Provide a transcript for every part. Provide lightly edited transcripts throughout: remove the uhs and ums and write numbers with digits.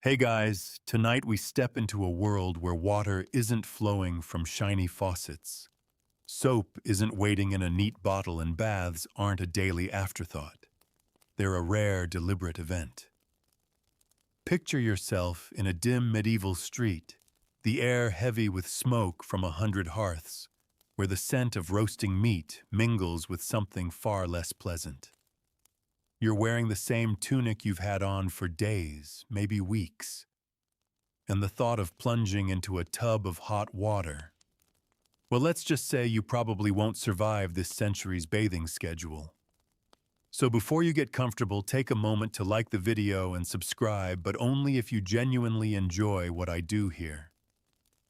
Hey guys, tonight we step into a world where water isn't flowing from shiny faucets. Soap isn't waiting in a neat bottle and baths aren't a daily afterthought. They're a rare, deliberate event. Picture yourself in a dim medieval street, the air heavy with smoke from 100 hearths, where the scent of roasting meat mingles with something far less pleasant. You're wearing the same tunic you've had on for days, maybe weeks, and the thought of plunging into a tub of hot water. Well, let's just say you probably won't survive this century's bathing schedule. So before you get comfortable, take a moment to like the video and subscribe, but only if you genuinely enjoy what I do here.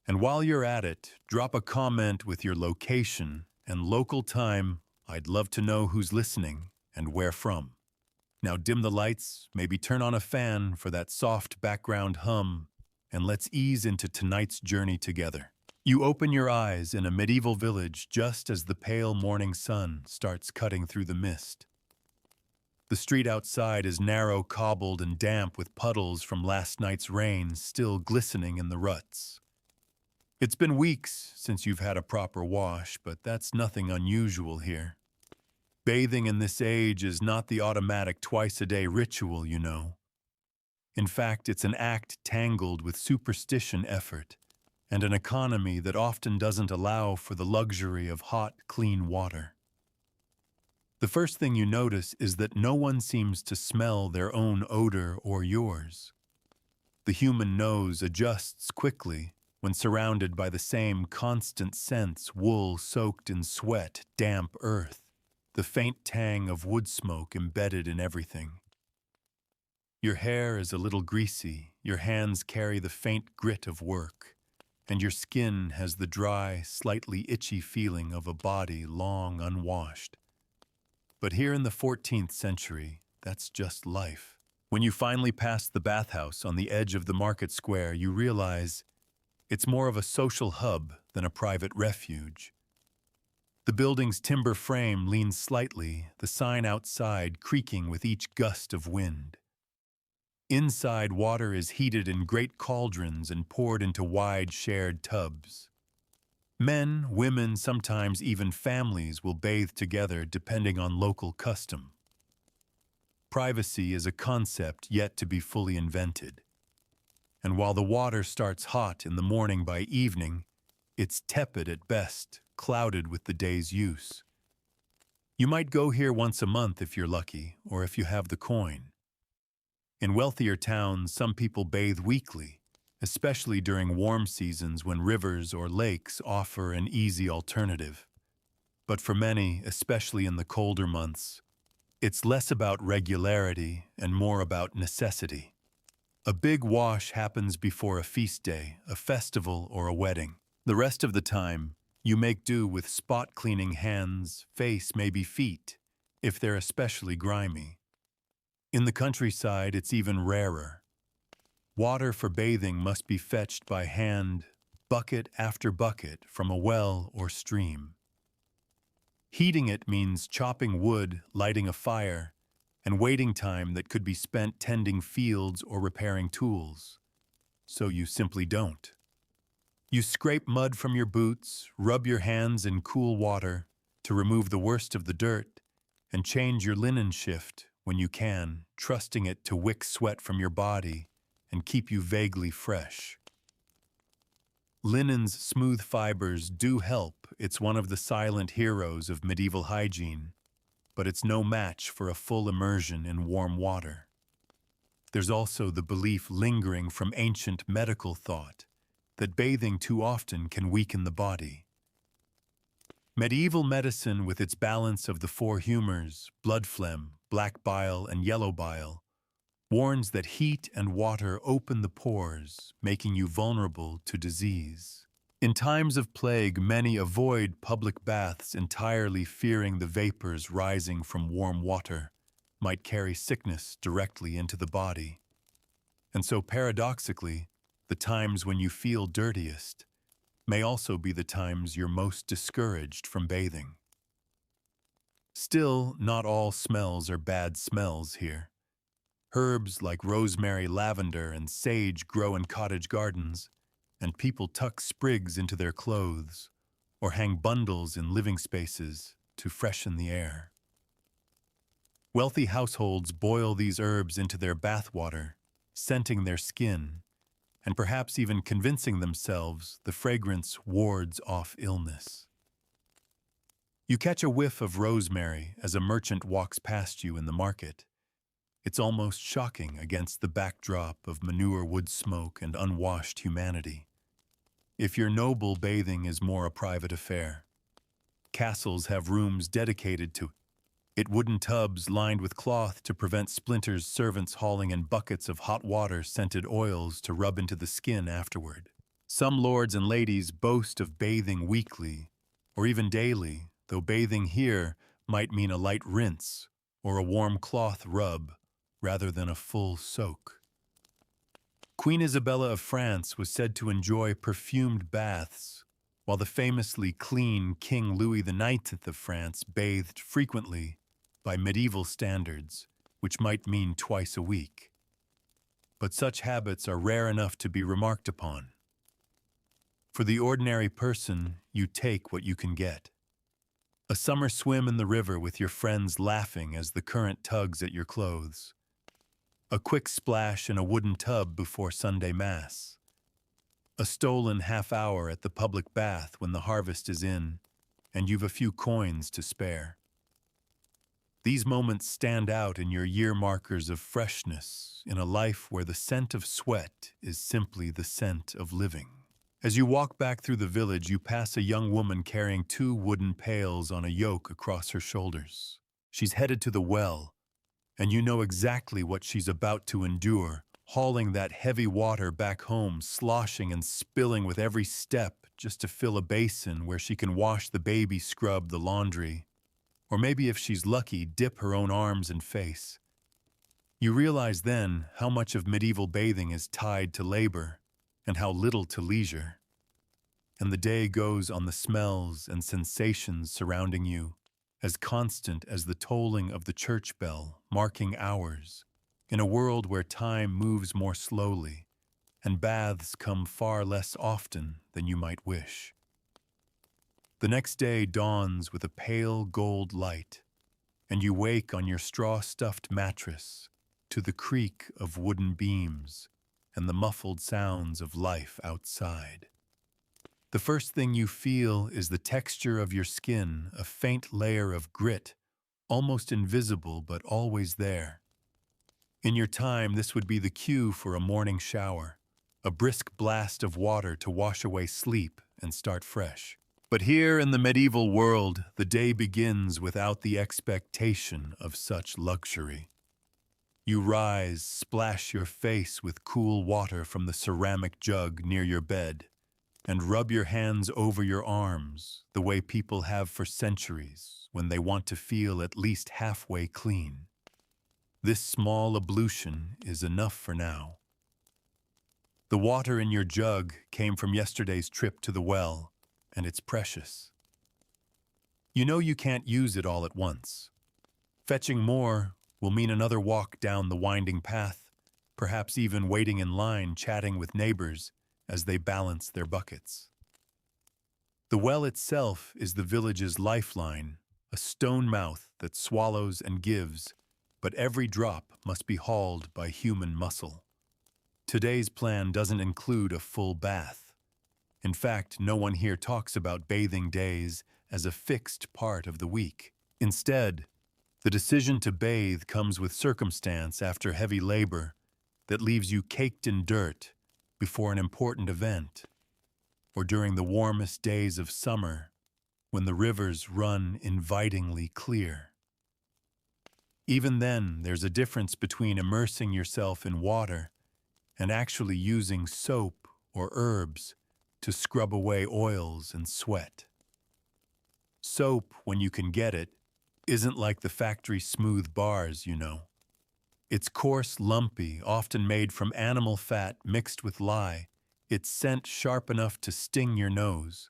And while you're at it, drop a comment with your location and local time. I'd love to know who's listening and where from. Now dim the lights, maybe turn on a fan for that soft background hum, and let's ease into tonight's journey together. You open your eyes in a medieval village just as the pale morning sun starts cutting through the mist. The street outside is narrow, cobbled, and damp with puddles from last night's rain still glistening in the ruts. It's been weeks since you've had a proper wash, but that's nothing unusual here. Bathing in this age is not the automatic twice-a-day ritual, you know. In fact, it's an act tangled with superstition, effort, and an economy that often doesn't allow for the luxury of hot, clean water. The first thing you notice is that no one seems to smell their own odor or yours. The human nose adjusts quickly when surrounded by the same constant scents: wool soaked in sweat, damp earth, the faint tang of wood smoke embedded in everything. Your hair is a little greasy, your hands carry the faint grit of work, and your skin has the dry, slightly itchy feeling of a body long unwashed. But here in the 14th century, that's just life. When you finally pass the bathhouse on the edge of the market square, you realize it's more of a social hub than a private refuge. The building's timber frame leans slightly, the sign outside creaking with each gust of wind. Inside, water is heated in great cauldrons and poured into wide shared tubs. Men, women, sometimes even families will bathe together depending on local custom. Privacy is a concept yet to be fully invented. And while the water starts hot in the morning, by evening, it's tepid at best, clouded with the day's use. You might go here once a month if you're lucky, or if you have the coin. In wealthier towns, some people bathe weekly, especially during warm seasons when rivers or lakes offer an easy alternative. But for many, especially in the colder months, it's less about regularity and more about necessity. A big wash happens before a feast day, a festival, or a wedding. The rest of the time, you make do with spot cleaning hands, face, maybe feet, if they're especially grimy. In the countryside, it's even rarer. Water for bathing must be fetched by hand, bucket after bucket, from a well or stream. Heating it means chopping wood, lighting a fire, and waiting time that could be spent tending fields or repairing tools. So you simply don't. You scrape mud from your boots, rub your hands in cool water to remove the worst of the dirt, and change your linen shift when you can, trusting it to wick sweat from your body and keep you vaguely fresh. Linen's smooth fibers do help. It's one of the silent heroes of medieval hygiene, but it's no match for a full immersion in warm water. There's also the belief lingering from ancient medical thought that bathing too often can weaken the body. Medieval medicine, with its balance of the four humors, blood phlegm, black bile, and yellow bile, warns that heat and water open the pores, making you vulnerable to disease. In times of plague, many avoid public baths entirely, fearing the vapors rising from warm water might carry sickness directly into the body. And so, paradoxically, the times when you feel dirtiest may also be the times you're most discouraged from bathing. Still, not all smells are bad smells here. Herbs like rosemary, lavender, and sage grow in cottage gardens, and people tuck sprigs into their clothes or hang bundles in living spaces to freshen the air. Wealthy households boil these herbs into their bath water, scenting their skin, and perhaps even convincing themselves the fragrance wards off illness. You catch a whiff of rosemary as a merchant walks past you in the market. It's almost shocking against the backdrop of manure wood smoke and unwashed humanity. If your noble bathing is more a private affair, castles have rooms dedicated to it, wooden tubs lined with cloth to prevent splinters, servants hauling in buckets of hot water scented oils to rub into the skin afterward. Some lords and ladies boast of bathing weekly or even daily, though bathing here might mean a light rinse or a warm cloth rub rather than a full soak. Queen Isabella of France was said to enjoy perfumed baths, while the famously clean King Louis XIX of France bathed frequently by medieval standards, which might mean twice a week. But such habits are rare enough to be remarked upon. For the ordinary person, you take what you can get. A summer swim in the river with your friends laughing as the current tugs at your clothes. A quick splash in a wooden tub before Sunday Mass. A stolen half hour at the public bath when the harvest is in and you've a few coins to spare. These moments stand out in your year markers of freshness in a life where the scent of sweat is simply the scent of living. As you walk back through the village, you pass a young woman carrying 2 wooden pails on a yoke across her shoulders. She's headed to the well, and you know exactly what she's about to endure, hauling that heavy water back home, sloshing and spilling with every step just to fill a basin where she can wash the baby, scrub the laundry, or maybe if she's lucky, dip her own arms and face. You realize then how much of medieval bathing is tied to labor and how little to leisure. And the day goes on the smells and sensations surrounding you, as constant as the tolling of the church bell, marking hours, in a world where time moves more slowly and baths come far less often than you might wish. The next day dawns with a pale gold light, and you wake on your straw-stuffed mattress to the creak of wooden beams and the muffled sounds of life outside. The first thing you feel is the texture of your skin, a faint layer of grit, almost invisible but always there. In your time, this would be the cue for a morning shower, a brisk blast of water to wash away sleep and start fresh. But here in the medieval world, the day begins without the expectation of such luxury. You rise, splash your face with cool water from the ceramic jug near your bed, and rub your hands over your arms the way people have for centuries when they want to feel at least halfway clean. This small ablution is enough for now. The water in your jug came from yesterday's trip to the well, and it's precious. You know you can't use it all at once. Fetching more will mean another walk down the winding path, perhaps even waiting in line chatting with neighbors as they balance their buckets. The well itself is the village's lifeline, a stone mouth that swallows and gives, but every drop must be hauled by human muscle. Today's plan doesn't include a full bath. In fact, no one here talks about bathing days as a fixed part of the week. Instead, the decision to bathe comes with circumstance after heavy labor that leaves you caked in dirt before an important event, or during the warmest days of summer when the rivers run invitingly clear. Even then, there's a difference between immersing yourself in water and actually using soap or herbs to scrub away oils and sweat. Soap, when you can get it, isn't like the factory smooth bars, you know. It's coarse, lumpy, often made from animal fat mixed with lye, its scent sharp enough to sting your nose.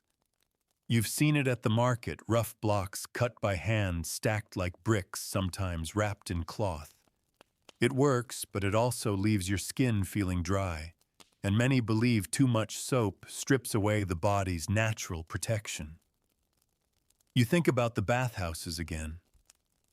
You've seen it at the market, rough blocks cut by hand, stacked like bricks, sometimes wrapped in cloth. It works, but it also leaves your skin feeling dry, and many believe too much soap strips away the body's natural protection. You think about the bathhouses again.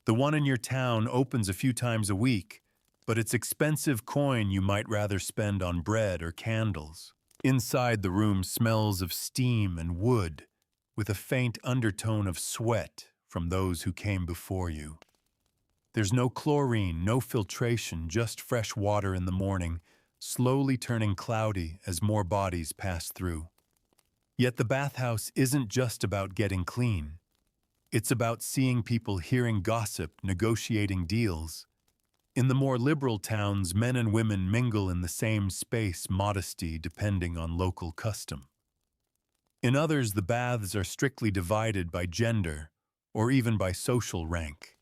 The one in your town opens a few times a week, but it's expensive coin you might rather spend on bread or candles. Inside the room smells of steam and wood, with a faint undertone of sweat from those who came before you. There's no chlorine, no filtration, just fresh water in the morning, slowly turning cloudy as more bodies pass through. Yet the bathhouse isn't just about getting clean. It's about seeing people hearing gossip, negotiating deals. In the more liberal towns, men and women mingle in the same space, modesty depending on local custom. In others, the baths are strictly divided by gender or even by social rank.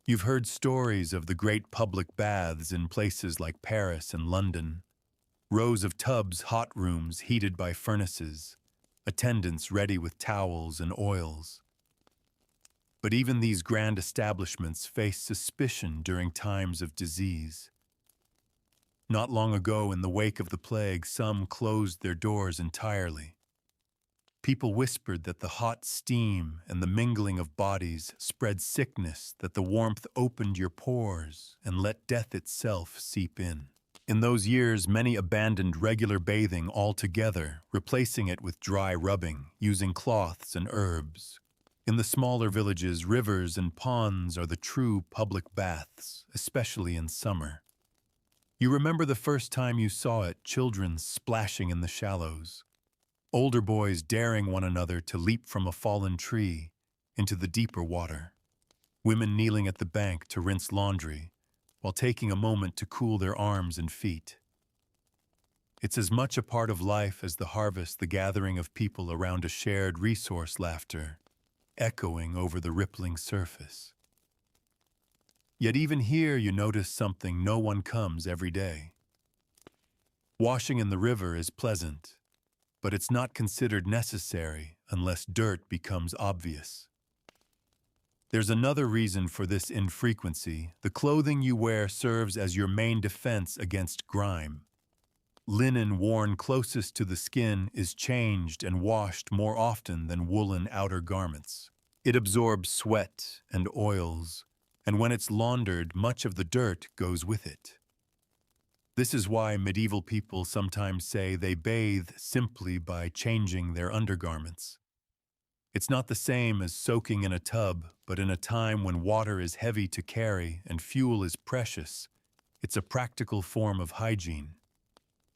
You've heard stories of the great public baths in places like Paris and London. Rows of tubs, hot rooms heated by furnaces, attendants ready with towels and oils. But even these grand establishments face suspicion during times of disease. Not long ago, in the wake of the plague, some closed their doors entirely. People whispered that the hot steam and the mingling of bodies spread sickness, that the warmth opened your pores and let death itself seep in. In those years, many abandoned regular bathing altogether, replacing it with dry rubbing, using cloths and herbs. In the smaller villages, rivers and ponds are the true public baths, especially in summer. You remember the first time you saw it, children splashing in the shallows, older boys daring one another to leap from a fallen tree into the deeper water, women kneeling at the bank to rinse laundry, while taking a moment to cool their arms and feet. It's as much a part of life as the harvest, the gathering of people around a shared resource, laughter echoing over the rippling surface. Yet even here you notice something: no one comes every day. Washing in the river is pleasant, but it's not considered necessary unless dirt becomes obvious. There's another reason for this infrequency. The clothing you wear serves as your main defense against grime. Linen worn closest to the skin is changed and washed more often than woolen outer garments. It absorbs sweat and oils, and when it's laundered, much of the dirt goes with it. This is why medieval people sometimes say they bathe simply by changing their undergarments. It's not the same as soaking in a tub, but in a time when water is heavy to carry and fuel is precious, it's a practical form of hygiene.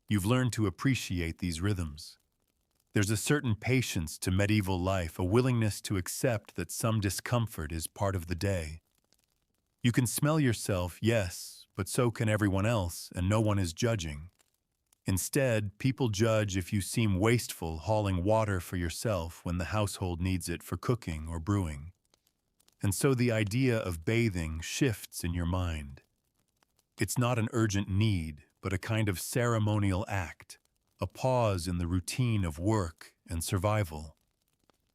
You've learned to appreciate these rhythms. There's a certain patience to medieval life, a willingness to accept that some discomfort is part of the day. You can smell yourself, yes, but so can everyone else, and no one is judging. Instead, people judge if you seem wasteful hauling water for yourself when the household needs it for cooking or brewing. And so the idea of bathing shifts in your mind. It's not an urgent need, but a kind of ceremonial act, a pause in the routine of work and survival.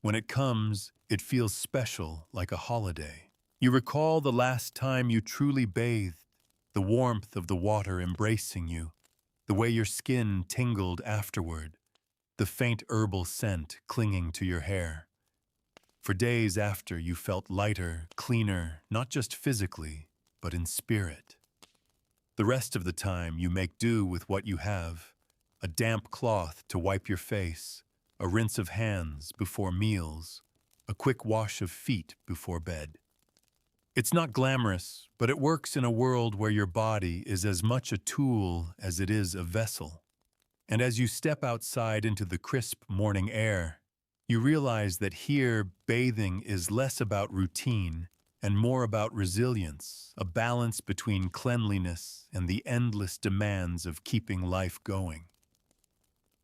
When it comes, it feels special, like a holiday. You recall the last time you truly bathed, the warmth of the water embracing you, the way your skin tingled afterward, the faint herbal scent clinging to your hair. For days after, you felt lighter, cleaner, not just physically, but in spirit. The rest of the time, you make do with what you have: a damp cloth to wipe your face, a rinse of hands before meals, a quick wash of feet before bed. It's not glamorous, but it works in a world where your body is as much a tool as it is a vessel. And as you step outside into the crisp morning air, you realize that here bathing is less about routine and more about resilience, a balance between cleanliness and the endless demands of keeping life going.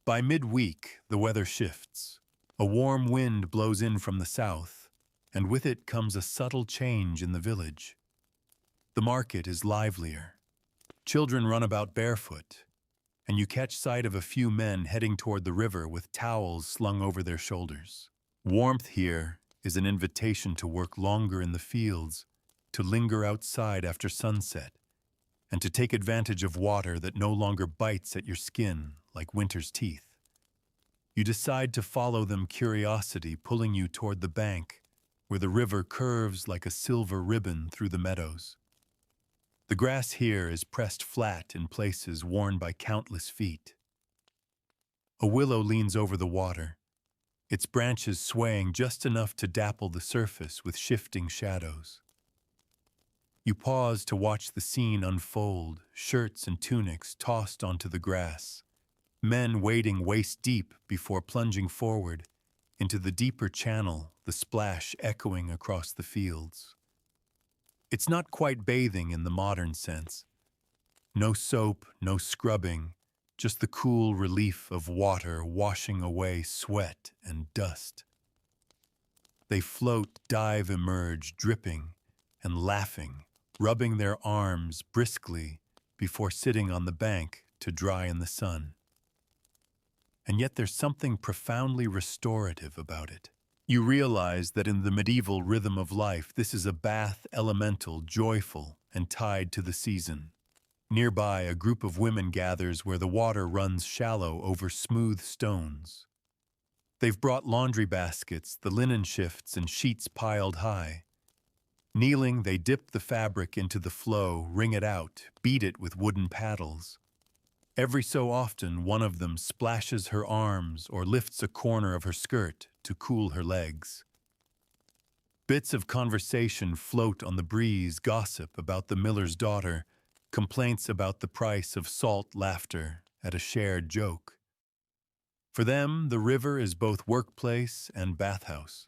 By midweek, the weather shifts. A warm wind blows in from the south, and with it comes a subtle change in the village. The market is livelier. Children run about barefoot, and you catch sight of a few men heading toward the river with towels slung over their shoulders. Warmth here is an invitation to work longer in the fields, to linger outside after sunset, and to take advantage of water that no longer bites at your skin like winter's teeth. You decide to follow them, curiosity pulling you toward the bank, where the river curves like a silver ribbon through the meadows. The grass here is pressed flat in places worn by countless feet. A willow leans over the water, its branches swaying just enough to dapple the surface with shifting shadows. You pause to watch the scene unfold, shirts and tunics tossed onto the grass, men wading waist-deep before plunging forward into the deeper channel, the splash echoing across the fields. It's not quite bathing in the modern sense. No soap, no scrubbing, just the cool relief of water washing away sweat and dust. They float, dive, emerge, dripping and laughing, rubbing their arms briskly before sitting on the bank to dry in the sun. And yet there's something profoundly restorative about it. You realize that in the medieval rhythm of life, this is a bath elemental, joyful, and tied to the season. Nearby, a group of women gathers where the water runs shallow over smooth stones. They've brought laundry baskets, the linen shifts, and sheets piled high. Kneeling, they dip the fabric into the flow, wring it out, beat it with wooden paddles. Every so often, one of them splashes her arms or lifts a corner of her skirt to cool her legs. Bits of conversation float on the breeze, gossip about the miller's daughter, complaints about the price of salt, laughter at a shared joke. For them, the river is both workplace and bathhouse.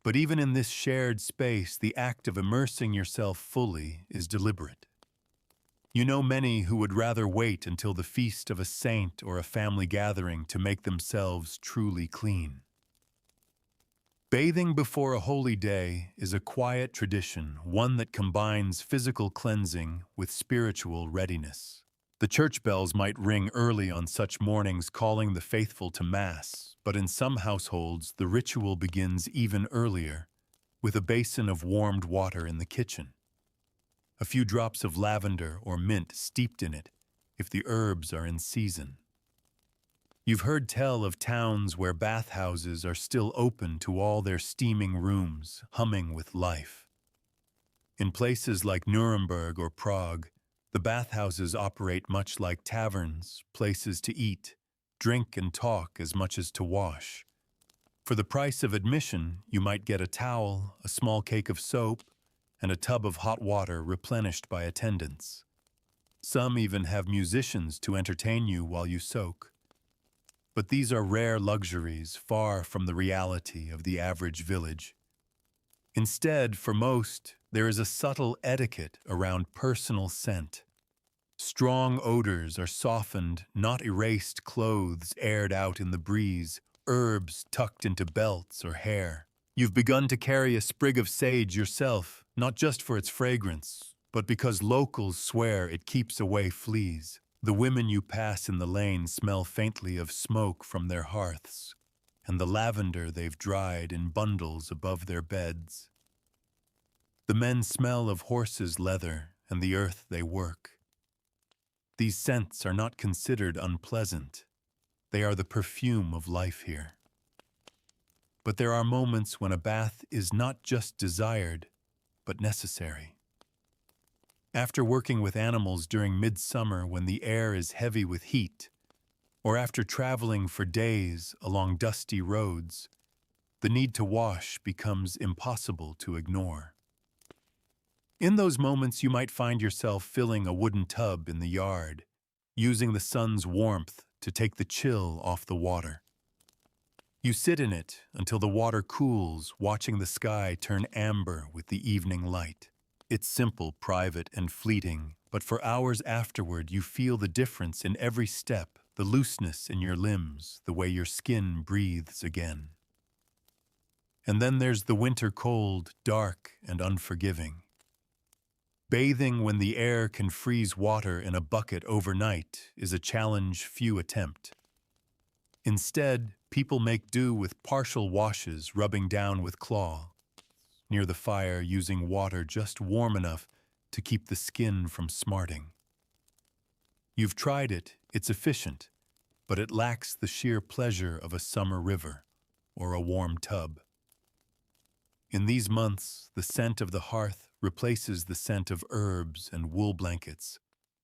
But even in this shared space, the act of immersing yourself fully is deliberate. You know many who would rather wait until the feast of a saint or a family gathering to make themselves truly clean. Bathing before a holy day is a quiet tradition, one that combines physical cleansing with spiritual readiness. The church bells might ring early on such mornings, calling the faithful to Mass, but in some households the ritual begins even earlier, with a basin of warmed water in the kitchen. A few drops of lavender or mint steeped in it, if the herbs are in season. You've heard tell of towns where bathhouses are still open to all their steaming rooms, humming with life. In places like Nuremberg or Prague, the bathhouses operate much like taverns, places to eat, drink and talk as much as to wash. For the price of admission, you might get a towel, a small cake of soap, and a tub of hot water replenished by attendants. Some even have musicians to entertain you while you soak. But these are rare luxuries, far from the reality of the average village. Instead, for most, there is a subtle etiquette around personal scent. Strong odors are softened, not erased clothes aired out in the breeze, herbs tucked into belts or hair. You've begun to carry a sprig of sage yourself, not just for its fragrance, but because locals swear it keeps away fleas. The women you pass in the lane smell faintly of smoke from their hearths, and the lavender they've dried in bundles above their beds. The men smell of horses' leather and the earth they work. These scents are not considered unpleasant. They are the perfume of life here. But there are moments when a bath is not just desired, but necessary. After working with animals during midsummer when the air is heavy with heat, or after traveling for days along dusty roads, the need to wash becomes impossible to ignore. In those moments, you might find yourself filling a wooden tub in the yard, using the sun's warmth to take the chill off the water. You sit in it until the water cools, watching the sky turn amber with the evening light. It's simple, private, and fleeting, but for hours afterward you feel the difference in every step, the looseness in your limbs, the way your skin breathes again. And then there's the winter cold, dark and unforgiving. Bathing when the air can freeze water in a bucket overnight is a challenge few attempt. Instead, people make do with partial washes, rubbing down with cloth near the fire, using water just warm enough to keep the skin from smarting. You've tried it, it's efficient, but it lacks the sheer pleasure of a summer river or a warm tub. In these months, the scent of the hearth replaces the scent of herbs and wool blankets,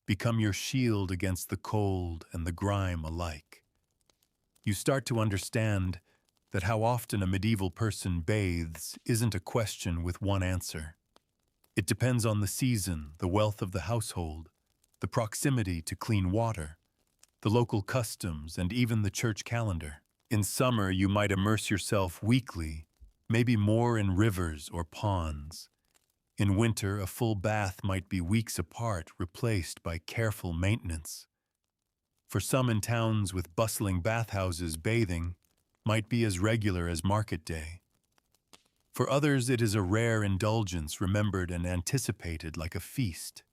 become your shield against the cold and the grime alike. You start to understand that how often a medieval person bathes isn't a question with one answer. It depends on the season, the wealth of the household, the proximity to clean water, the local customs, and even the church calendar. In summer, you might immerse yourself weekly, maybe more in rivers or ponds. In winter, a full bath might be weeks apart, replaced by careful maintenance. For some in towns with bustling bathhouses, bathing might be as regular as market day. For others, it is a rare indulgence remembered and anticipated like a feast.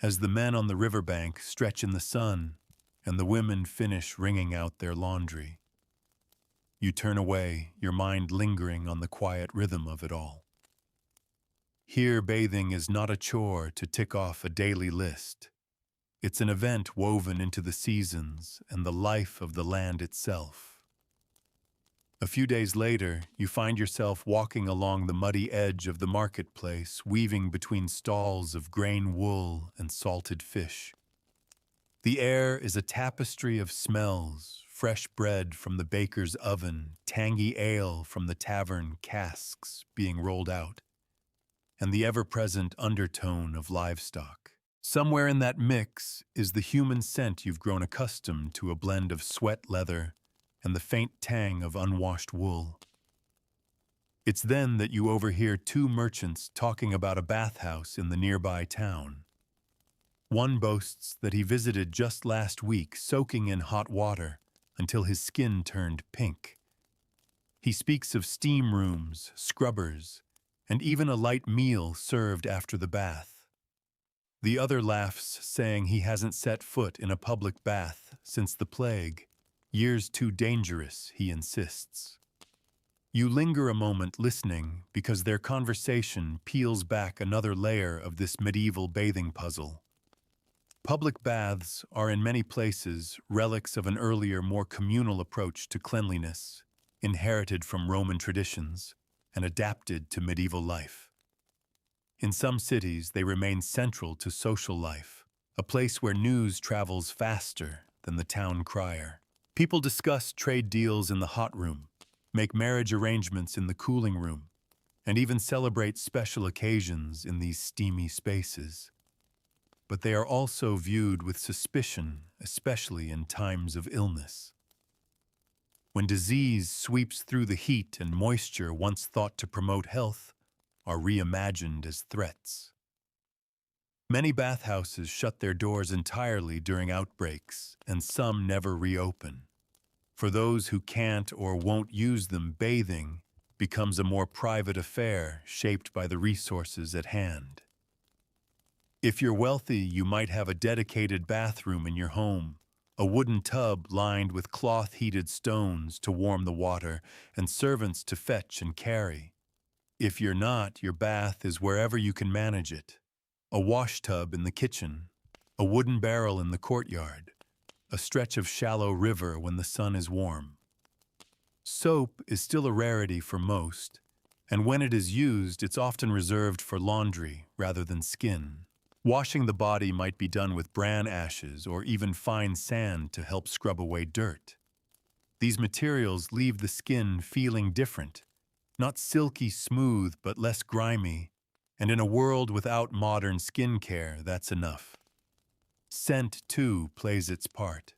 As the men on the riverbank stretch in the sun and the women finish wringing out their laundry, you turn away, your mind lingering on the quiet rhythm of it all. Here, bathing is not a chore to tick off a daily list. It's an event woven into the seasons and the life of the land itself. A few days later, you find yourself walking along the muddy edge of the marketplace, weaving between stalls of grain wool and salted fish. The air is a tapestry of smells, fresh bread from the baker's oven, tangy ale from the tavern casks being rolled out, and the ever-present undertone of livestock. Somewhere in that mix is the human scent you've grown accustomed to, a blend of sweat leather and the faint tang of unwashed wool. It's then that you overhear two merchants talking about a bathhouse in the nearby town. One boasts that he visited just last week, soaking in hot water until his skin turned pink. He speaks of steam rooms, scrubbers, and even a light meal served after the bath. The other laughs, saying he hasn't set foot in a public bath since the plague. Years too dangerous, he insists. You linger a moment listening because their conversation peels back another layer of this medieval bathing puzzle. Public baths are in many places relics of an earlier, more communal approach to cleanliness, inherited from Roman traditions and adapted to medieval life. In some cities, they remain central to social life, a place where news travels faster than the town crier. People discuss trade deals in the hot room, make marriage arrangements in the cooling room, and even celebrate special occasions in these steamy spaces. But they are also viewed with suspicion, especially in times of illness. When disease sweeps through, the heat and moisture once thought to promote health are reimagined as threats. Many bathhouses shut their doors entirely during outbreaks, and some never reopen. For those who can't or won't use them, bathing becomes a more private affair shaped by the resources at hand. If you're wealthy, you might have a dedicated bathroom in your home, a wooden tub lined with cloth-heated stones to warm the water, and servants to fetch and carry. If you're not, your bath is wherever you can manage it. A wash tub in the kitchen, a wooden barrel in the courtyard, a stretch of shallow river when the sun is warm. Soap is still a rarity for most, and when it is used, it's often reserved for laundry rather than skin. Washing the body might be done with bran ashes or even fine sand to help scrub away dirt. These materials leave the skin feeling different, not silky smooth but less grimy, and in a world without modern skincare, that's enough. Scent, too, plays its part.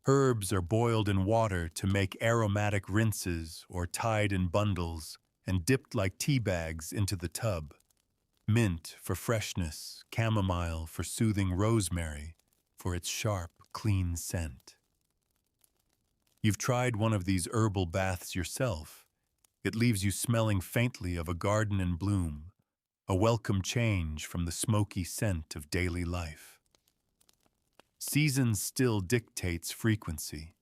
Herbs are boiled in water to make aromatic rinses or tied in bundles and dipped like tea bags into the tub. Mint for freshness, chamomile for soothing, rosemary for its sharp, clean scent. You've tried one of these herbal baths yourself. It leaves you smelling faintly of a garden in bloom, a welcome change from the smoky scent of daily life. Seasons still dictates frequency.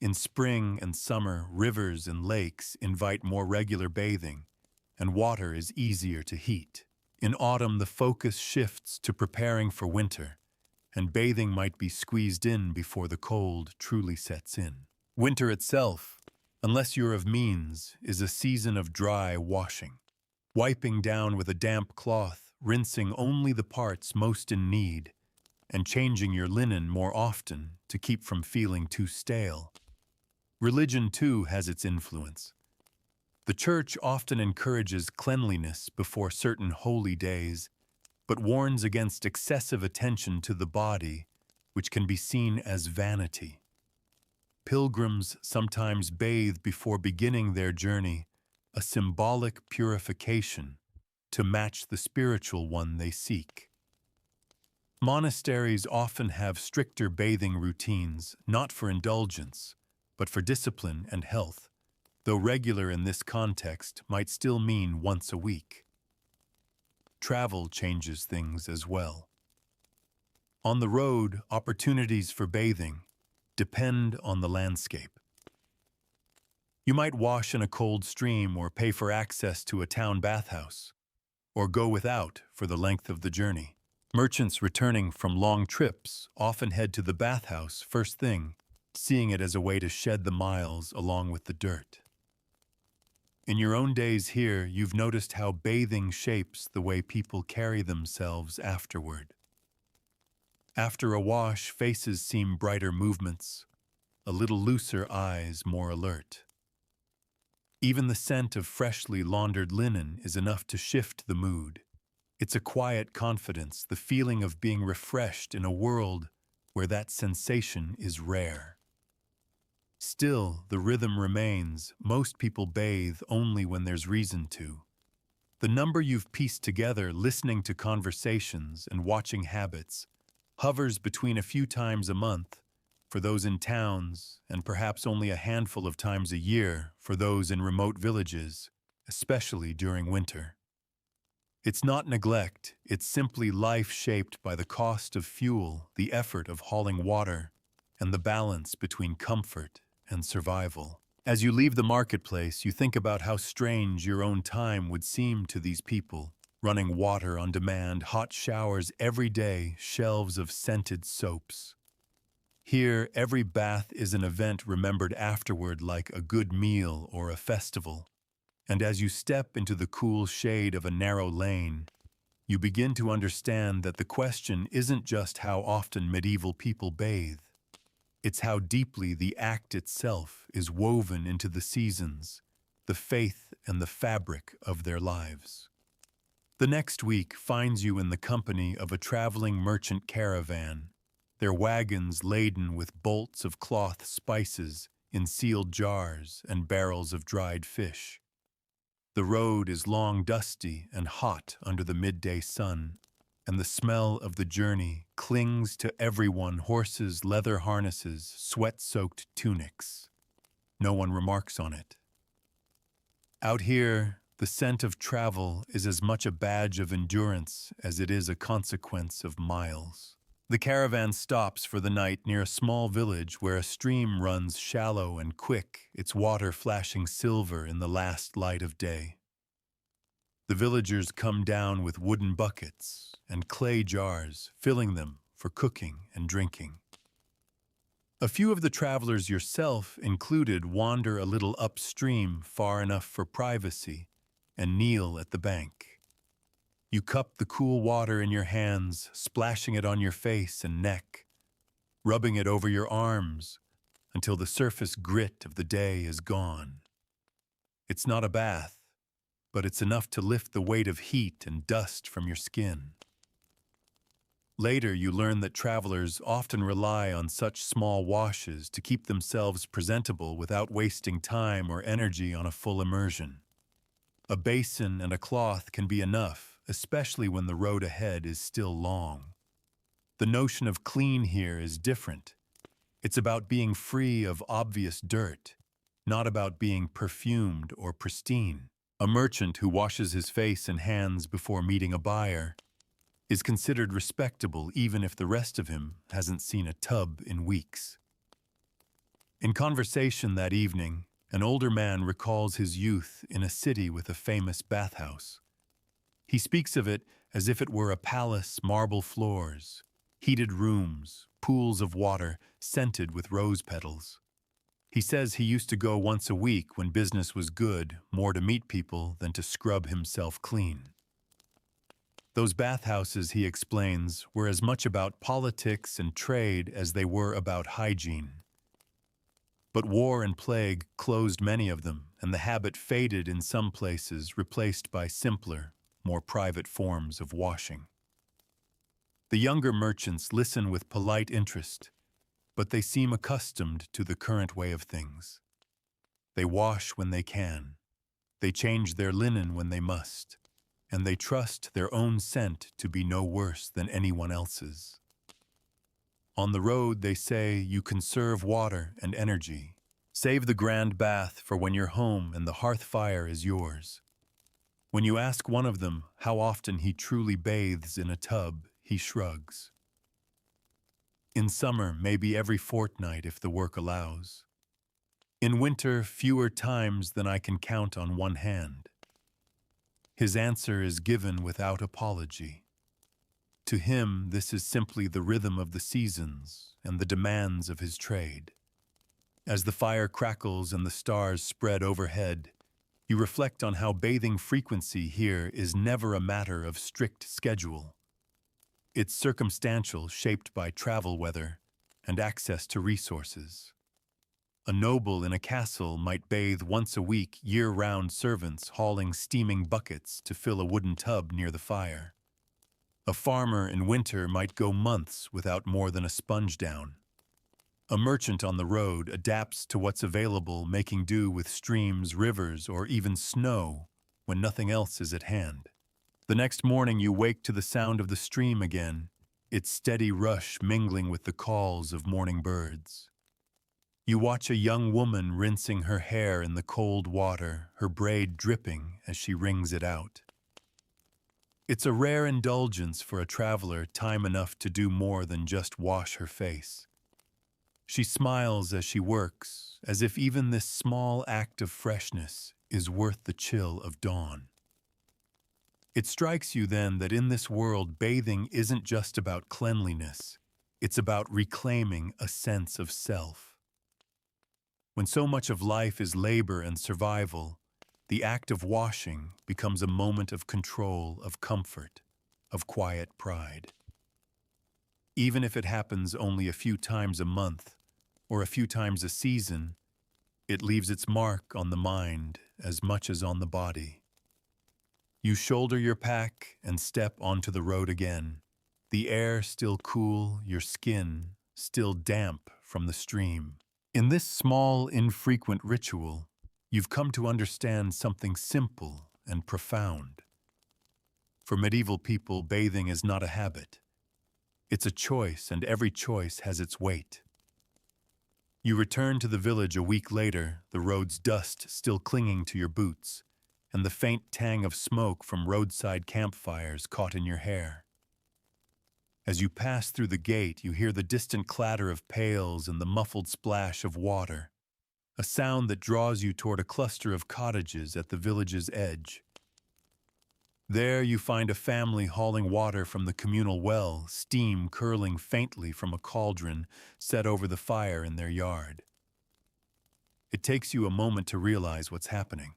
In spring and summer, rivers and lakes invite more regular bathing, and water is easier to heat. In autumn, the focus shifts to preparing for winter, and bathing might be squeezed in before the cold truly sets in. Winter itself, unless you're of means, is a season of dry washing. Wiping down with a damp cloth, rinsing only the parts most in need, and changing your linen more often to keep from feeling too stale. Religion, too, has its influence. The church often encourages cleanliness before certain holy days, but warns against excessive attention to the body, which can be seen as vanity. Pilgrims sometimes bathe before beginning their journey, a symbolic purification to match the spiritual one they seek. Monasteries often have stricter bathing routines, not for indulgence, but for discipline and health, though regular in this context might still mean once a week. Travel changes things as well. On the road, opportunities for bathing depend on the landscape. You might wash in a cold stream or pay for access to a town bathhouse, or go without for the length of the journey. Merchants returning from long trips often head to the bathhouse first thing, seeing it as a way to shed the miles along with the dirt. In your own days here, you've noticed how bathing shapes the way people carry themselves afterward. After a wash, faces seem brighter movements, a little looser eyes more alert. Even the scent of freshly laundered linen is enough to shift the mood. It's a quiet confidence, the feeling of being refreshed in a world where that sensation is rare. Still, the rhythm remains. Most people bathe only when there's reason to. The number you've pieced together listening to conversations and watching habits hovers between a few times a month for those in towns and perhaps only a handful of times a year for those in remote villages, especially during winter. It's not neglect, it's simply life shaped by the cost of fuel, the effort of hauling water, and the balance between comfort and survival. As you leave the marketplace, you think about how strange your own time would seem to these people. Running water on demand, hot showers every day, shelves of scented soaps. Here, every bath is an event remembered afterward like a good meal or a festival. And as you step into the cool shade of a narrow lane, you begin to understand that the question isn't just how often medieval people bathe. It's how deeply the act itself is woven into the seasons, the faith and the fabric of their lives. The next week finds you in the company of a traveling merchant caravan, their wagons laden with bolts of cloth spices in sealed jars and barrels of dried fish. The road is long, dusty, and hot under the midday sun, and the smell of the journey clings to everyone: horses, leather harnesses, sweat-soaked tunics. No one remarks on it. Out here, the scent of travel is as much a badge of endurance as it is a consequence of miles. The caravan stops for the night near a small village where a stream runs shallow and quick, its water flashing silver in the last light of day. The villagers come down with wooden buckets and clay jars, filling them for cooking and drinking. A few of the travelers, yourself included, wander a little upstream far enough for privacy and kneel at the bank. You cup the cool water in your hands, splashing it on your face and neck, rubbing it over your arms until the surface grit of the day is gone. It's not a bath, but it's enough to lift the weight of heat and dust from your skin. Later, you learn that travelers often rely on such small washes to keep themselves presentable without wasting time or energy on a full immersion. A basin and a cloth can be enough, especially when the road ahead is still long. The notion of clean here is different. It's about being free of obvious dirt, not about being perfumed or pristine. A merchant who washes his face and hands before meeting a buyer is considered respectable even if the rest of him hasn't seen a tub in weeks. In conversation that evening, an older man recalls his youth in a city with a famous bathhouse. He speaks of it as if it were a palace, marble floors, heated rooms, pools of water scented with rose petals. He says he used to go once a week when business was good, more to meet people than to scrub himself clean. Those bathhouses, he explains, were as much about politics and trade as they were about hygiene. But war and plague closed many of them, and the habit faded in some places, replaced by simpler, more private forms of washing. The younger merchants listen with polite interest, but they seem accustomed to the current way of things. They wash when they can, they change their linen when they must, and they trust their own scent to be no worse than anyone else's. On the road, they say, you conserve water and energy. Save the grand bath for when you're home and the hearth fire is yours. When you ask one of them how often he truly bathes in a tub, he shrugs. In summer, maybe every fortnight if the work allows. In winter, fewer times than I can count on one hand. His answer is given without apology. To him, this is simply the rhythm of the seasons and the demands of his trade. As the fire crackles and the stars spread overhead, you reflect on how bathing frequency here is never a matter of strict schedule. It's circumstantial, shaped by travel weather and access to resources. A noble in a castle might bathe once a week, year-round servants hauling steaming buckets to fill a wooden tub near the fire. A farmer in winter might go months without more than a sponge down. A merchant on the road adapts to what's available, making do with streams, rivers, or even snow when nothing else is at hand. The next morning you wake to the sound of the stream again, its steady rush mingling with the calls of morning birds. You watch a young woman rinsing her hair in the cold water, her braid dripping as she wrings it out. It's a rare indulgence for a traveler, time enough to do more than just wash her face. She smiles as she works, as if even this small act of freshness is worth the chill of dawn. It strikes you then that in this world, bathing isn't just about cleanliness, it's about reclaiming a sense of self. When so much of life is labor and survival, the act of washing becomes a moment of control, of comfort, of quiet pride. Even if it happens only a few times a month or a few times a season, it leaves its mark on the mind as much as on the body. You shoulder your pack and step onto the road again, the air still cool, your skin still damp from the stream. In this small, infrequent ritual, you've come to understand something simple and profound. For medieval people, bathing is not a habit. It's a choice, and every choice has its weight. You return to the village a week later, the road's dust still clinging to your boots, and the faint tang of smoke from roadside campfires caught in your hair. As you pass through the gate, you hear the distant clatter of pails and the muffled splash of water, a sound that draws you toward a cluster of cottages at the village's edge. There you find a family hauling water from the communal well, steam curling faintly from a cauldron set over the fire in their yard. It takes you a moment to realize what's happening.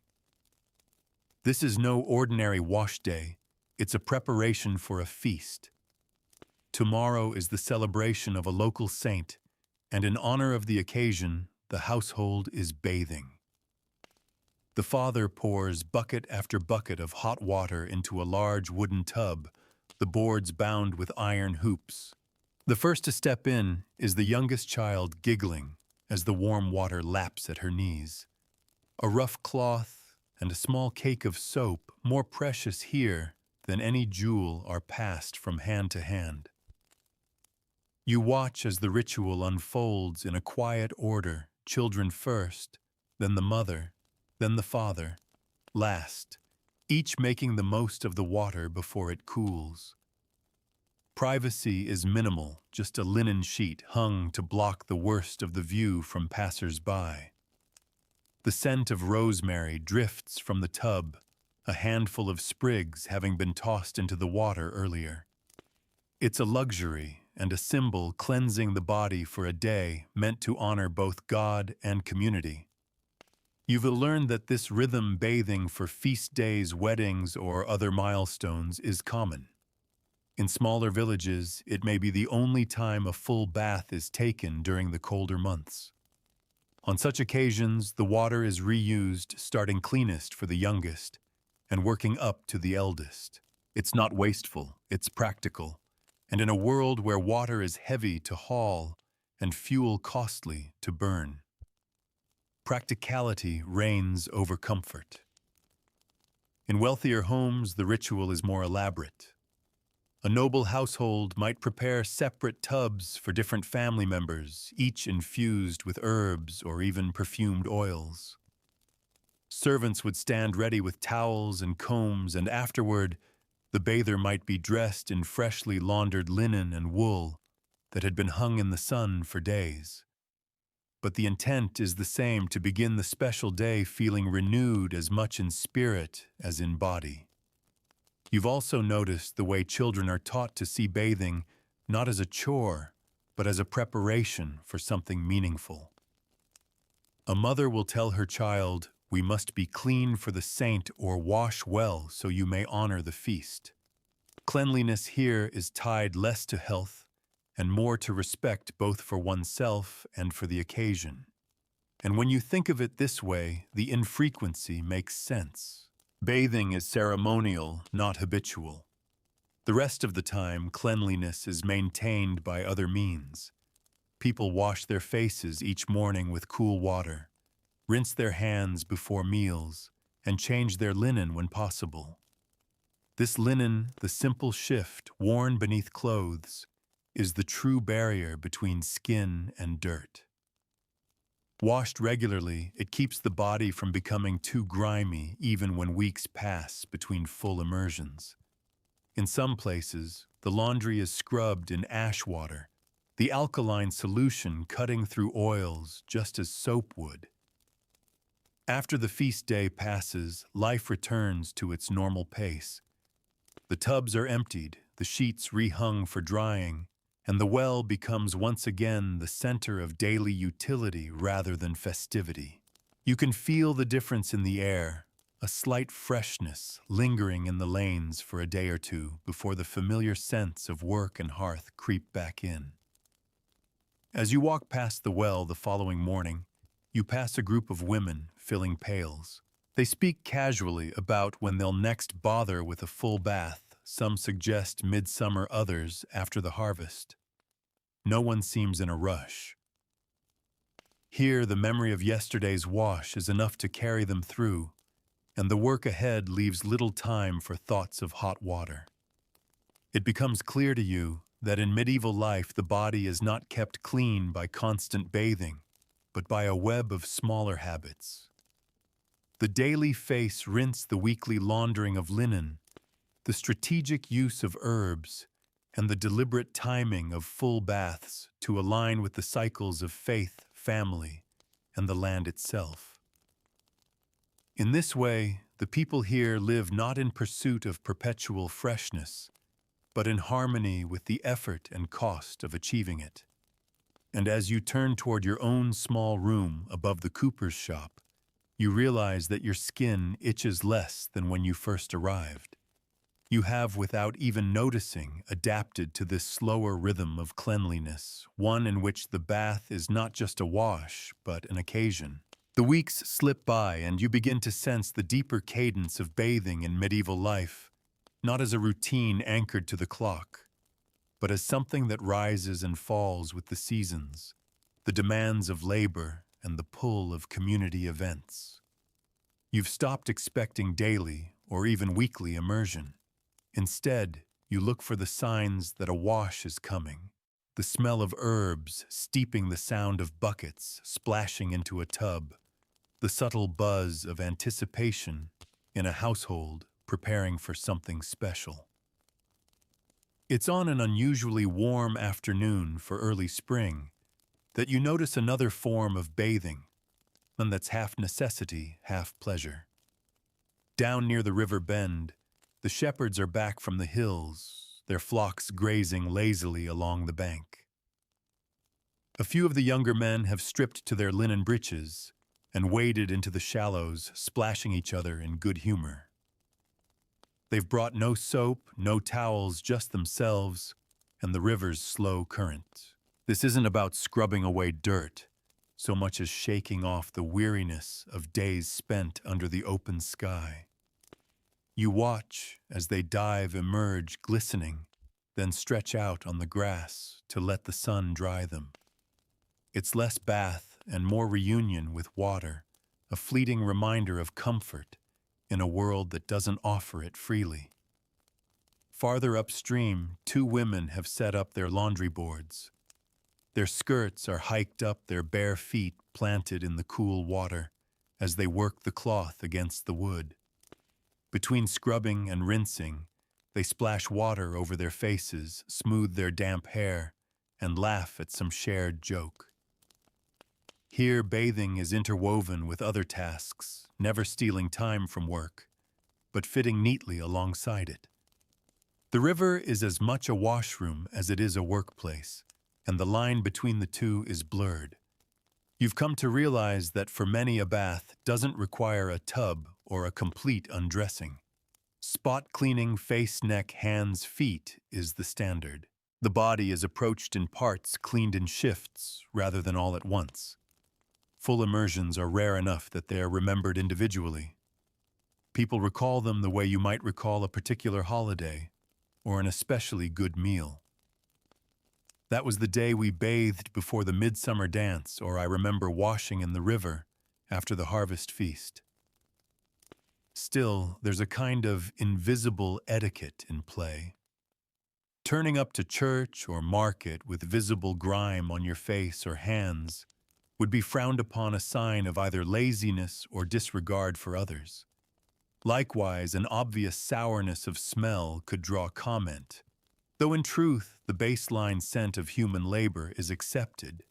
This is no ordinary wash day, it's a preparation for a feast. Tomorrow is the celebration of a local saint, and in honor of the occasion, the household is bathing. The father pours bucket after bucket of hot water into a large wooden tub, the boards bound with iron hoops. The first to step in is the youngest child, giggling as the warm water laps at her knees. A rough cloth and a small cake of soap, more precious here than any jewel, are passed from hand to hand. You watch as the ritual unfolds in a quiet order, children first, then the mother, then the father, last, each making the most of the water before it cools. Privacy is minimal, just a linen sheet hung to block the worst of the view from passers-by. The scent of rosemary drifts from the tub, a handful of sprigs having been tossed into the water earlier. It's a luxury and a symbol cleansing the body for a day meant to honor both God and community. You've learned that this rhythm bathing for feast days, weddings, or other milestones is common. In smaller villages, it may be the only time a full bath is taken during the colder months. On such occasions, the water is reused, starting cleanest for the youngest and working up to the eldest. It's not wasteful, it's practical. And in a world where water is heavy to haul and fuel costly to burn, practicality reigns over comfort. In wealthier homes, the ritual is more elaborate. A noble household might prepare separate tubs for different family members, each infused with herbs or even perfumed oils. Servants would stand ready with towels and combs, and afterward, the bather might be dressed in freshly laundered linen and wool that had been hung in the sun for days. But the intent is the same: to begin the special day feeling renewed as much in spirit as in body. You've also noticed the way children are taught to see bathing not as a chore, but as a preparation for something meaningful. A mother will tell her child, "We must be clean for the saint," or "wash well so you may honor the feast." Cleanliness here is tied less to health and more to respect, both for oneself and for the occasion. And when you think of it this way, the infrequency makes sense. Bathing is ceremonial, not habitual. The rest of the time, cleanliness is maintained by other means. People wash their faces each morning with cool water, rinse their hands before meals, and change their linen when possible. This linen, the simple shift worn beneath clothes, is the true barrier between skin and dirt. Washed regularly, it keeps the body from becoming too grimy even when weeks pass between full immersions. In some places, the laundry is scrubbed in ash water, the alkaline solution cutting through oils just as soap would. After the feast day passes, life returns to its normal pace. The tubs are emptied, the sheets rehung for drying, and the well becomes once again the center of daily utility rather than festivity. You can feel the difference in the air, a slight freshness lingering in the lanes for a day or two before the familiar scents of work and hearth creep back in. As you walk past the well the following morning, you pass a group of women filling pails. They speak casually about when they'll next bother with a full bath. Some suggest midsummer, others after the harvest. No one seems in a rush. Here, the memory of yesterday's wash is enough to carry them through, and the work ahead leaves little time for thoughts of hot water. It becomes clear to you that in medieval life the body is not kept clean by constant bathing, but by a web of smaller habits. The daily face rinse, the weekly laundering of linen, the strategic use of herbs, and the deliberate timing of full baths to align with the cycles of faith, family, and the land itself. In this way, the people here live not in pursuit of perpetual freshness, but in harmony with the effort and cost of achieving it. And as you turn toward your own small room above the cooper's shop, you realize that your skin itches less than when you first arrived. You have, without even noticing, adapted to this slower rhythm of cleanliness, one in which the bath is not just a wash, but an occasion. The weeks slip by, and you begin to sense the deeper cadence of bathing in medieval life, not as a routine anchored to the clock, but as something that rises and falls with the seasons, the demands of labor, and the pull of community events. You've stopped expecting daily or even weekly immersion. Instead, you look for the signs that a wash is coming, the smell of herbs steeping, the sound of buckets splashing into a tub, the subtle buzz of anticipation in a household preparing for something special. It's on an unusually warm afternoon for early spring that you notice another form of bathing, one that's half necessity, half pleasure. Down near the river bend, the shepherds are back from the hills, their flocks grazing lazily along the bank. A few of the younger men have stripped to their linen breeches and waded into the shallows, splashing each other in good humor. They've brought no soap, no towels, just themselves and the river's slow current. This isn't about scrubbing away dirt, so much as shaking off the weariness of days spent under the open sky. You watch as they dive, emerge glistening, then stretch out on the grass to let the sun dry them. It's less bath and more reunion with water, a fleeting reminder of comfort in a world that doesn't offer it freely. Farther upstream, two women have set up their laundry boards. Their skirts are hiked up, their bare feet planted in the cool water as they work the cloth against the wood. Between scrubbing and rinsing, they splash water over their faces, smooth their damp hair, and laugh at some shared joke. Here, bathing is interwoven with other tasks, never stealing time from work, but fitting neatly alongside it. The river is as much a washroom as it is a workplace, and the line between the two is blurred. You've come to realize that for many a bath doesn't require a tub or a complete undressing. Spot cleaning, face, neck, hands, feet is the standard. The body is approached in parts, cleaned in shifts, rather than all at once. Full immersions are rare enough that they are remembered individually. People recall them the way you might recall a particular holiday or an especially good meal. That was the day we bathed before the midsummer dance, or I remember washing in the river after the harvest feast. Still, there's a kind of invisible etiquette in play. Turning up to church or market with visible grime on your face or hands would be frowned upon, a sign of either laziness or disregard for others. Likewise, an obvious sourness of smell could draw comment, though in truth, the baseline scent of human labor is accepted.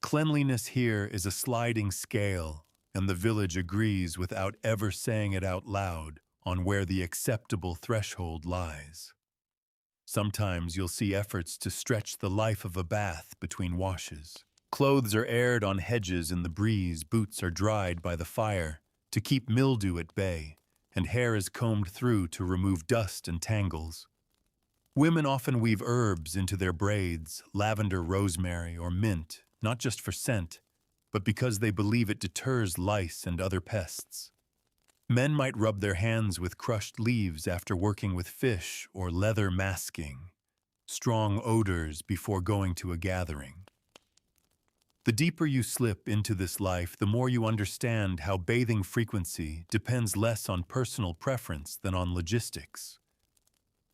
Cleanliness here is a sliding scale, and the village agrees without ever saying it out loud on where the acceptable threshold lies. Sometimes you'll see efforts to stretch the life of a bath between washes. Clothes are aired on hedges in the breeze, boots are dried by the fire to keep mildew at bay, and hair is combed through to remove dust and tangles. Women often weave herbs into their braids, lavender, rosemary, or mint, not just for scent, but because they believe it deters lice and other pests. Men might rub their hands with crushed leaves after working with fish or leather masking, strong odors before going to a gathering. The deeper you slip into this life, the more you understand how bathing frequency depends less on personal preference than on logistics.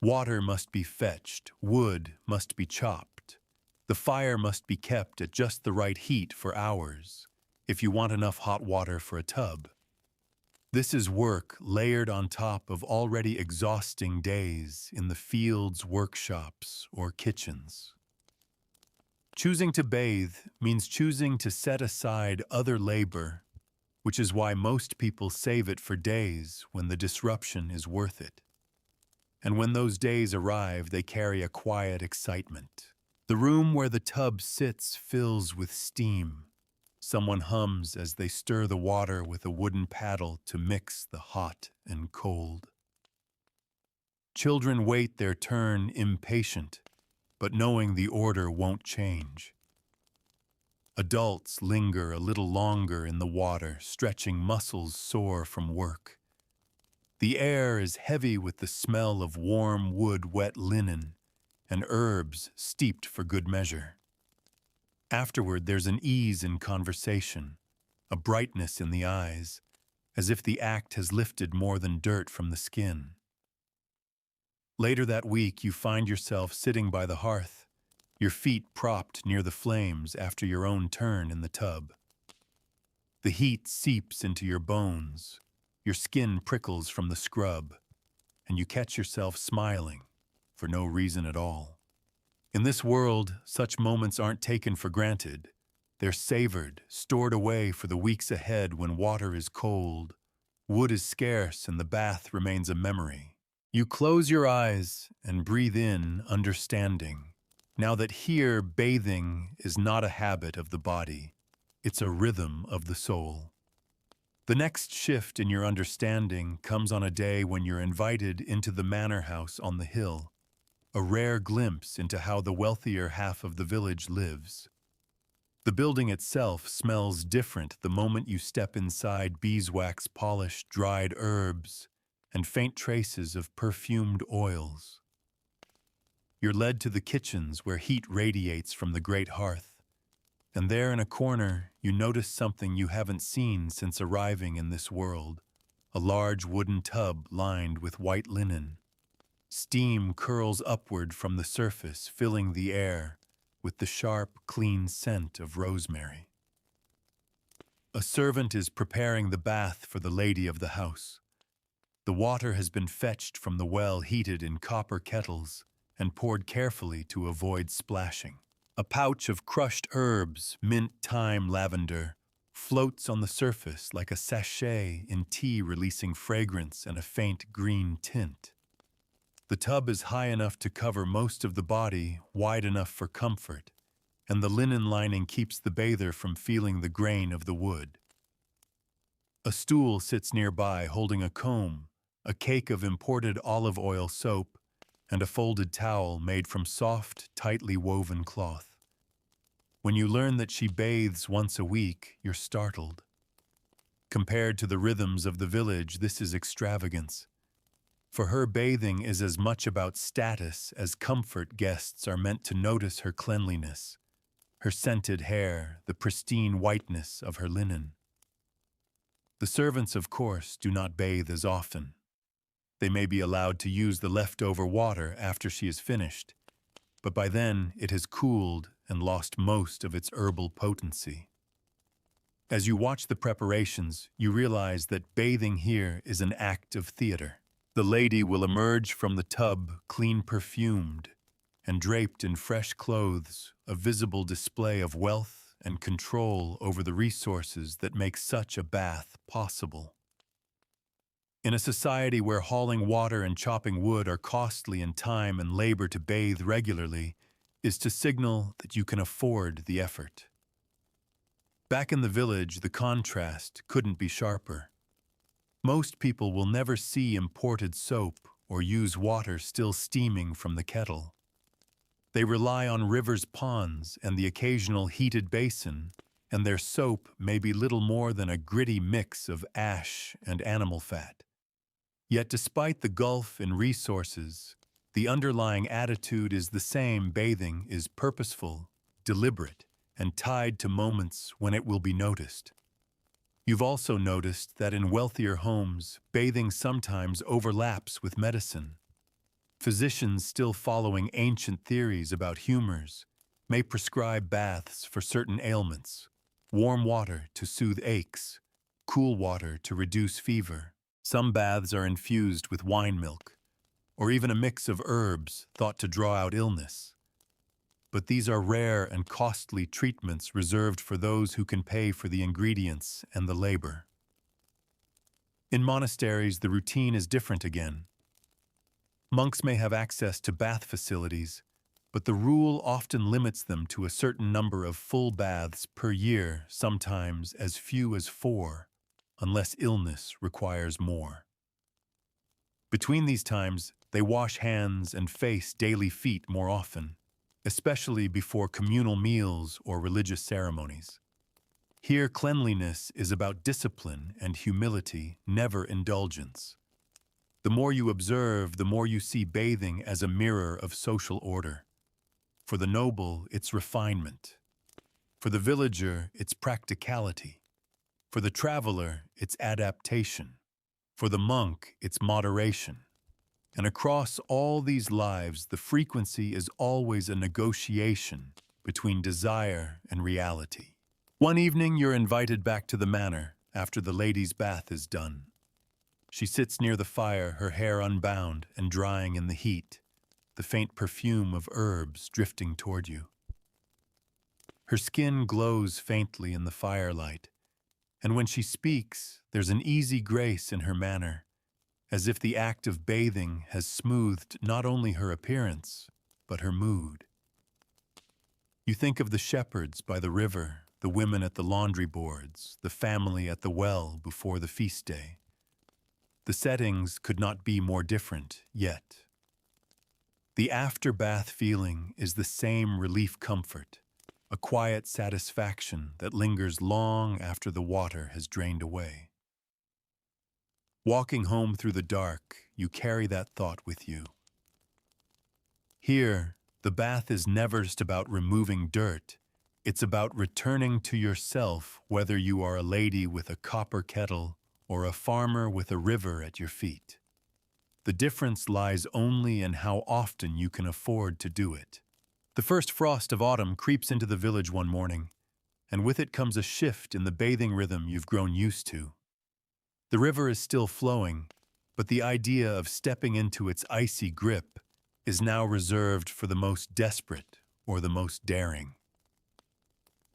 Water must be fetched, wood must be chopped. The fire must be kept at just the right heat for hours, if you want enough hot water for a tub. This is work layered on top of already exhausting days in the fields, workshops, or kitchens. Choosing to bathe means choosing to set aside other labor, which is why most people save it for days when the disruption is worth it. And when those days arrive, they carry a quiet excitement. The room where the tub sits fills with steam. Someone hums as they stir the water with a wooden paddle to mix the hot and cold. Children wait their turn impatient, but knowing the order won't change. Adults linger a little longer in the water, stretching muscles sore from work. The air is heavy with the smell of warm wood, wet linen, and herbs steeped for good measure. Afterward, there's an ease in conversation, a brightness in the eyes, as if the act has lifted more than dirt from the skin. Later that week, you find yourself sitting by the hearth, your feet propped near the flames after your own turn in the tub. The heat seeps into your bones, your skin prickles from the scrub, and you catch yourself smiling for no reason at all. In this world, such moments aren't taken for granted. They're savored, stored away for the weeks ahead when water is cold Wood is scarce and the bath remains a memory. You close your eyes and breathe in understanding. Now that here, bathing is not a habit of the body, it's a rhythm of the soul. The next shift in your understanding comes on a day when you're invited into the manor house on the hill, a rare glimpse into how the wealthier half of the village lives. The building itself smells different the moment you step inside: beeswax polish, dried herbs, and faint traces of perfumed oils. You're led to the kitchens where heat radiates from the great hearth, and there in a corner you notice something you haven't seen since arriving in this world: a large wooden tub lined with white linen. Steam curls upward from the surface, filling the air with the sharp, clean scent of rosemary. A servant is preparing the bath for the lady of the house. The water has been fetched from the well, heated in copper kettles, and poured carefully to avoid splashing. A pouch of crushed herbs, mint, thyme, lavender, floats on the surface like a sachet in tea, releasing fragrance and a faint green tint. The tub is high enough to cover most of the body, wide enough for comfort, and the linen lining keeps the bather from feeling the grain of the wood. A stool sits nearby, holding a comb, a cake of imported olive oil soap, and a folded towel made from soft, tightly woven cloth. When you learn that she bathes once a week, you're startled. Compared to the rhythms of the village, this is extravagance. For her, bathing is as much about status as comfort. Guests are meant to notice her cleanliness, her scented hair, the pristine whiteness of her linen. The servants, of course, do not bathe as often. They may be allowed to use the leftover water after she is finished, but by then it has cooled and lost most of its herbal potency. As you watch the preparations, you realize that bathing here is an act of theater. The lady will emerge from the tub, clean perfumed, and draped in fresh clothes, a visible display of wealth and control over the resources that make such a bath possible. In a society where hauling water and chopping wood are costly in time and labor, to bathe regularly is to signal that you can afford the effort. Back in the village, the contrast couldn't be sharper. Most people will never see imported soap or use water still steaming from the kettle. They rely on rivers, ponds, and the occasional heated basin, and their soap may be little more than a gritty mix of ash and animal fat. Yet despite the gulf in resources, the underlying attitude is the same. Bathing is purposeful, deliberate, and tied to moments when it will be noticed. You've also noticed that in wealthier homes, bathing sometimes overlaps with medicine. Physicians, still following ancient theories about humors, may prescribe baths for certain ailments: warm water to soothe aches, cool water to reduce fever. Some baths are infused with wine milk, or even a mix of herbs thought to draw out illness. But these are rare and costly treatments reserved for those who can pay for the ingredients and the labor. In monasteries, the routine is different again. Monks may have access to bath facilities, but the rule often limits them to a certain number of full baths per year, sometimes as few as 4, unless illness requires more. Between these times, they wash hands and face, daily feet more often, especially before communal meals or religious ceremonies. Here, cleanliness is about discipline and humility, never indulgence. The more you observe, the more you see bathing as a mirror of social order. For the noble, it's refinement. For the villager, it's practicality. For the traveler, it's adaptation. For the monk, it's moderation. And across all these lives, the frequency is always a negotiation between desire and reality. One evening, you're invited back to the manor after the lady's bath is done. She sits near the fire, her hair unbound and drying in the heat, the faint perfume of herbs drifting toward you. Her skin glows faintly in the firelight, And when she speaks, there's an easy grace in her manner, as if the act of bathing has smoothed not only her appearance, but her mood. You think of the shepherds by the river, the women at the laundry boards, the family at the well before the feast day. The settings could not be more different yet. The after-bath feeling is the same relief comfort, a quiet satisfaction that lingers long after the water has drained away. Walking home through the dark, you carry that thought with you. Here, the bath is never just about removing dirt. It's about returning to yourself, whether you are a lady with a copper kettle or a farmer with a river at your feet. The difference lies only in how often you can afford to do it. The first frost of autumn creeps into the village one morning, and with it comes a shift in the bathing rhythm you've grown used to. The river is still flowing, but the idea of stepping into its icy grip is now reserved for the most desperate or the most daring.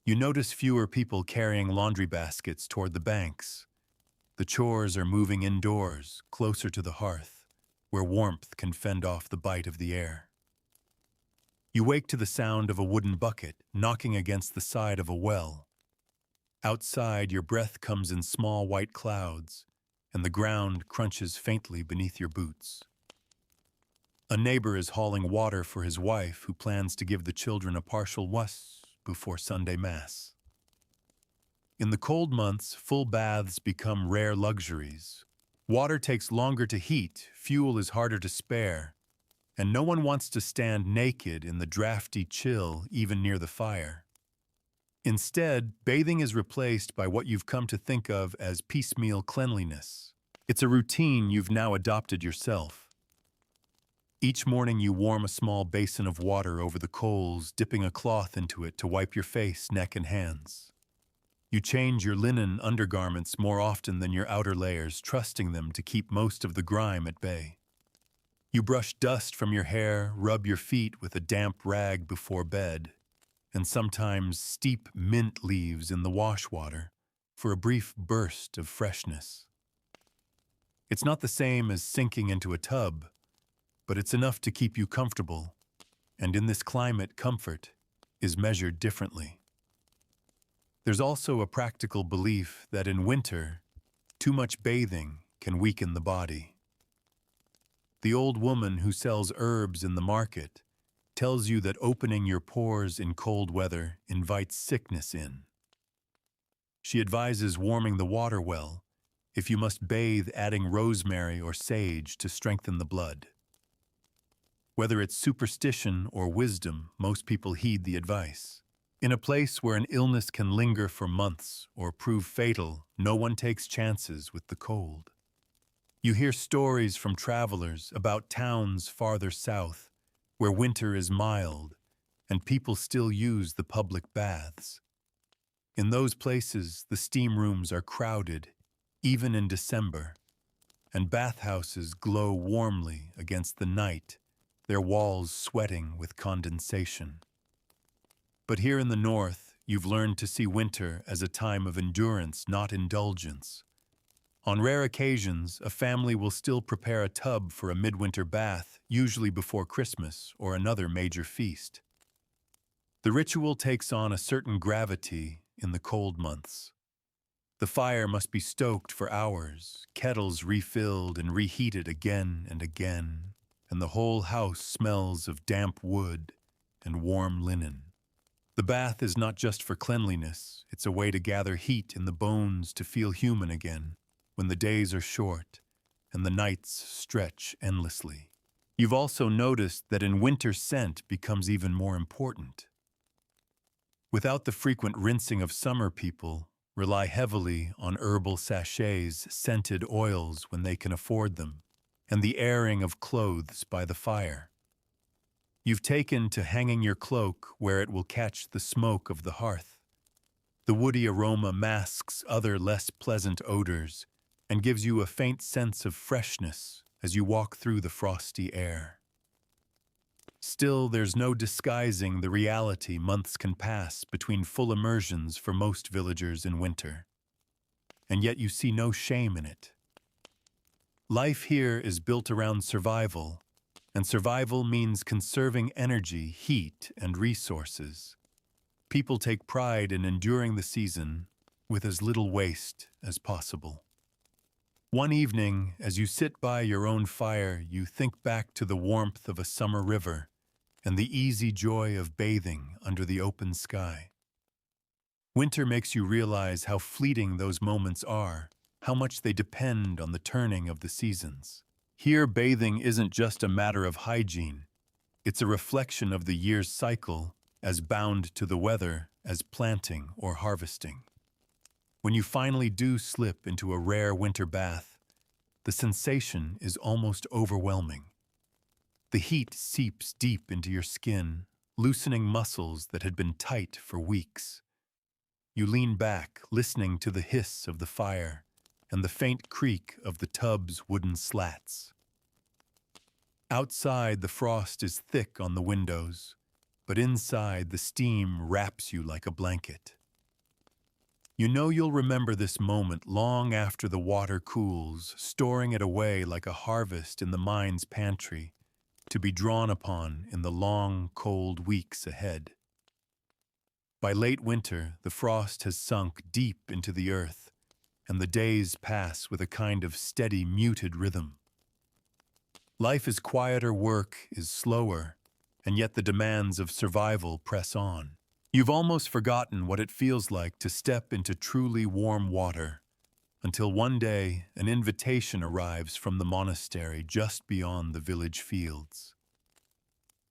You notice fewer people carrying laundry baskets toward the banks. The chores are moving indoors, closer to the hearth, where warmth can fend off the bite of the air. You wake to the sound of a wooden bucket knocking against the side of a well. Outside, your breath comes in small white clouds, and the ground crunches faintly beneath your boots. A neighbor is hauling water for his wife, who plans to give the children a partial wash before Sunday Mass. In the cold months, full baths become rare luxuries. Water takes longer to heat, fuel is harder to spare, and no one wants to stand naked in the drafty chill even near the fire. Instead, bathing is replaced by what you've come to think of as piecemeal cleanliness. It's a routine you've now adopted yourself. Each morning you warm a small basin of water over the coals, dipping a cloth into it to wipe your face, neck, and hands. You change your linen undergarments more often than your outer layers, trusting them to keep most of the grime at bay. You brush dust from your hair, rub your feet with a damp rag before bed, and sometimes steep mint leaves in the wash water for a brief burst of freshness. It's not the same as sinking into a tub, but it's enough to keep you comfortable, and in this climate, comfort is measured differently. There's also a practical belief that in winter, too much bathing can weaken the body. The old woman who sells herbs in the market tells you that opening your pores in cold weather invites sickness in. She advises warming the water well. If you must bathe, adding rosemary or sage to strengthen the blood. Whether it's superstition or wisdom, most people heed the advice. In a place where an illness can linger for months or prove fatal, no one takes chances with the cold. You hear stories from travelers about towns farther south where winter is mild and people still use the public baths. In those places, the steam rooms are crowded, even in December, and bathhouses glow warmly against the night, their walls sweating with condensation. But here in the north, you've learned to see winter as a time of endurance, not indulgence. On rare occasions, a family will still prepare a tub for a midwinter bath, usually before Christmas or another major feast. The ritual takes on a certain gravity in the cold months. The fire must be stoked for hours, kettles refilled and reheated again and again, and the whole house smells of damp wood and warm linen. The bath is not just for cleanliness, it's a way to gather heat in the bones to feel human again when the days are short and the nights stretch endlessly. You've also noticed that in winter scent becomes even more important. Without the frequent rinsing of summer, people rely heavily on herbal sachets, scented oils when they can afford them, and the airing of clothes by the fire. You've taken to hanging your cloak where it will catch the smoke of the hearth. The woody aroma masks other less pleasant odors and gives you a faint sense of freshness as you walk through the frosty air. Still, there's no disguising the reality months can pass between full immersions for most villagers in winter. and yet you see no shame in it. Life here is built around survival, and survival means conserving energy, heat, and resources. People take pride in enduring the season with as little waste as possible. One evening, as you sit by your own fire, you think back to the warmth of a summer river and the easy joy of bathing under the open sky. Winter makes you realize how fleeting those moments are, how much they depend on the turning of the seasons. Here, bathing isn't just a matter of hygiene. It's a reflection of the year's cycle, as bound to the weather as planting or harvesting. When you finally do slip into a rare winter bath, the sensation is almost overwhelming. The heat seeps deep into your skin, loosening muscles that had been tight for weeks. You lean back, listening to the hiss of the fire and the faint creak of the tub's wooden slats. Outside, the frost is thick on the windows, but inside, the steam wraps you like a blanket. You know you'll remember this moment long after the water cools, storing it away like a harvest in the mind's pantry, to be drawn upon in the long, cold weeks ahead. By late winter, the frost has sunk deep into the earth, and the days pass with a kind of steady, muted rhythm. Life is quieter, work is slower, and yet the demands of survival press on. You've almost forgotten what it feels like to step into truly warm water, until one day an invitation arrives from the monastery just beyond the village fields.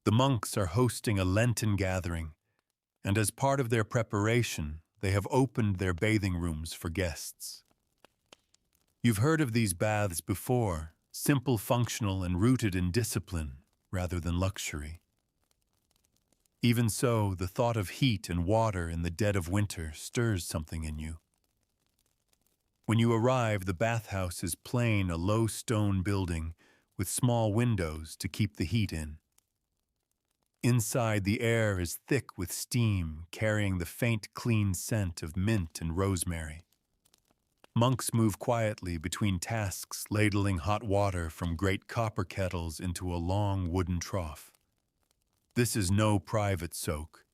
The monks are hosting a Lenten gathering, and as part of their preparation, they have opened their bathing rooms for guests. You've heard of these baths before, simple, functional, and rooted in discipline rather than luxury. Even so, the thought of heat and water in the dead of winter stirs something in you. When you arrive, the bathhouse is plain, a low stone building with small windows to keep the heat in. Inside, the air is thick with steam, carrying the faint, clean scent of mint and rosemary. Monks move quietly between tasks, ladling hot water from great copper kettles into a long wooden trough. This is no private soak.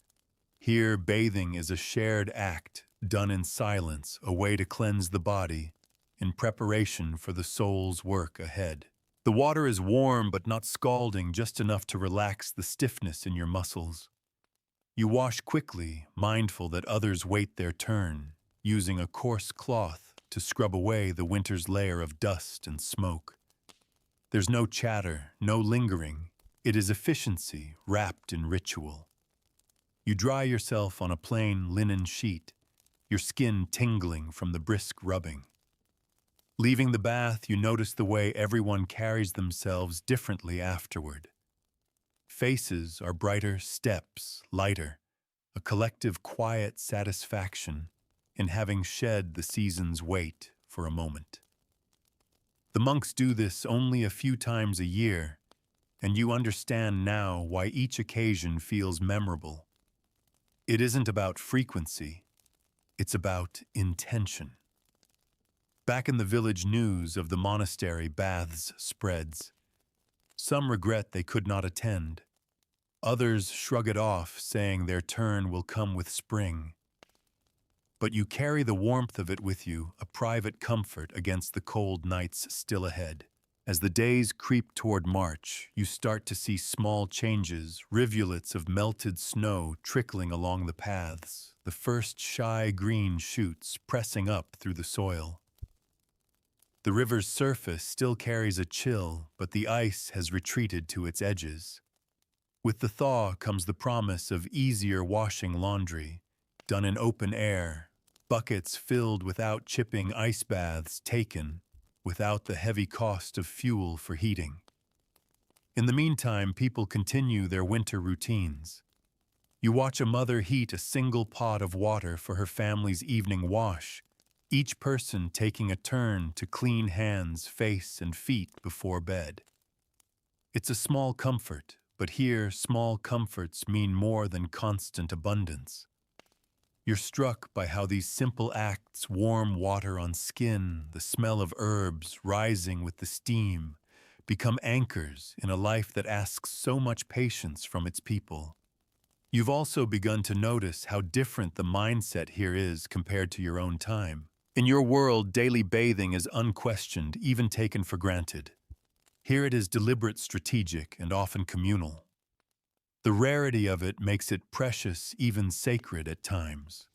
Here, bathing is a shared act, done in silence, a way to cleanse the body, in preparation for the soul's work ahead. The water is warm but not scalding, just enough to relax the stiffness in your muscles. You wash quickly, mindful that others wait their turn, using a coarse cloth to scrub away the winter's layer of dust and smoke. There's no chatter, no lingering. It is efficiency wrapped in ritual. You dry yourself on a plain linen sheet, your skin tingling from the brisk rubbing. Leaving the bath, you notice the way everyone carries themselves differently afterward. Faces are brighter, steps lighter, a collective quiet satisfaction in having shed the season's weight for a moment. The monks do this only a few times a year, and you understand now why each occasion feels memorable. It isn't about frequency, it's about intention. Back in the village, news of the monastery baths spreads. Some regret they could not attend. Others shrug it off, saying their turn will come with spring. But you carry the warmth of it with you, a private comfort against the cold nights still ahead. As the days creep toward March, you start to see small changes, rivulets of melted snow trickling along the paths, the first shy green shoots pressing up through the soil. The river's surface still carries a chill, but the ice has retreated to its edges. With the thaw comes the promise of easier washing laundry, done in open air, buckets filled without chipping, ice baths taken without the heavy cost of fuel for heating. In the meantime, people continue their winter routines. You watch a mother heat a single pot of water for her family's evening wash, each person taking a turn to clean hands, face, and feet before bed. It's a small comfort, but here small comforts mean more than constant abundance. You're struck by how these simple acts, warm water on skin, the smell of herbs rising with the steam, become anchors in a life that asks so much patience from its people. You've also begun to notice how different the mindset here is compared to your own time. In your world, daily bathing is unquestioned, even taken for granted. Here it is deliberate, strategic, and often communal. The rarity of it makes it precious, even sacred at times.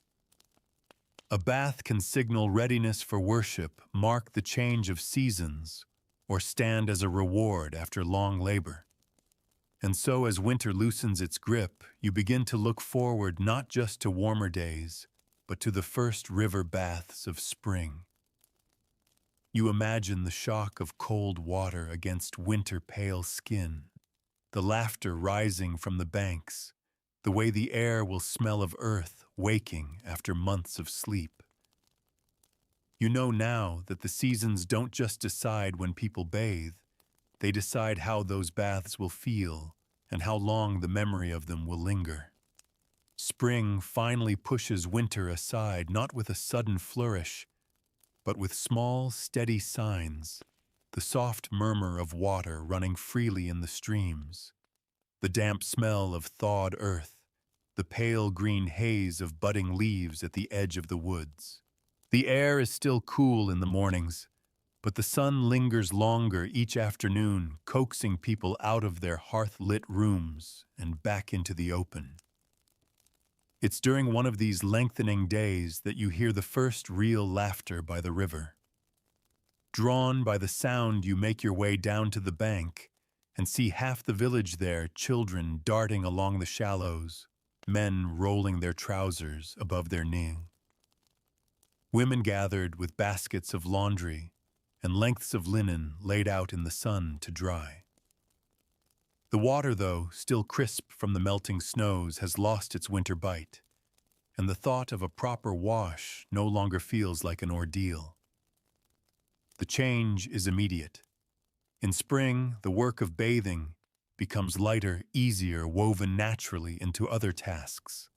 A bath can signal readiness for worship, mark the change of seasons, or stand as a reward after long labor. And so as winter loosens its grip, you begin to look forward not just to warmer days, but to the first river baths of spring. You imagine the shock of cold water against winter-pale skin, the laughter rising from the banks, the way the air will smell of earth waking after months of sleep. You know now that the seasons don't just decide when people bathe, they decide how those baths will feel and how long the memory of them will linger. Spring finally pushes winter aside, not with a sudden flourish, but with small, steady signs, the soft murmur of water running freely in the streams, the damp smell of thawed earth, the pale green haze of budding leaves at the edge of the woods. The air is still cool in the mornings, but the sun lingers longer each afternoon, coaxing people out of their hearth-lit rooms and back into the open. It's during one of these lengthening days that you hear the first real laughter by the river. Drawn by the sound, you make your way down to the bank and see half the village there, children darting along the shallows, men rolling their trousers above their knee. Women gathered with baskets of laundry and lengths of linen laid out in the sun to dry. The water, though, still crisp from the melting snows, has lost its winter bite, and the thought of a proper wash no longer feels like an ordeal. The change is immediate. In spring, the work of bathing becomes lighter, easier, woven naturally into other tasks.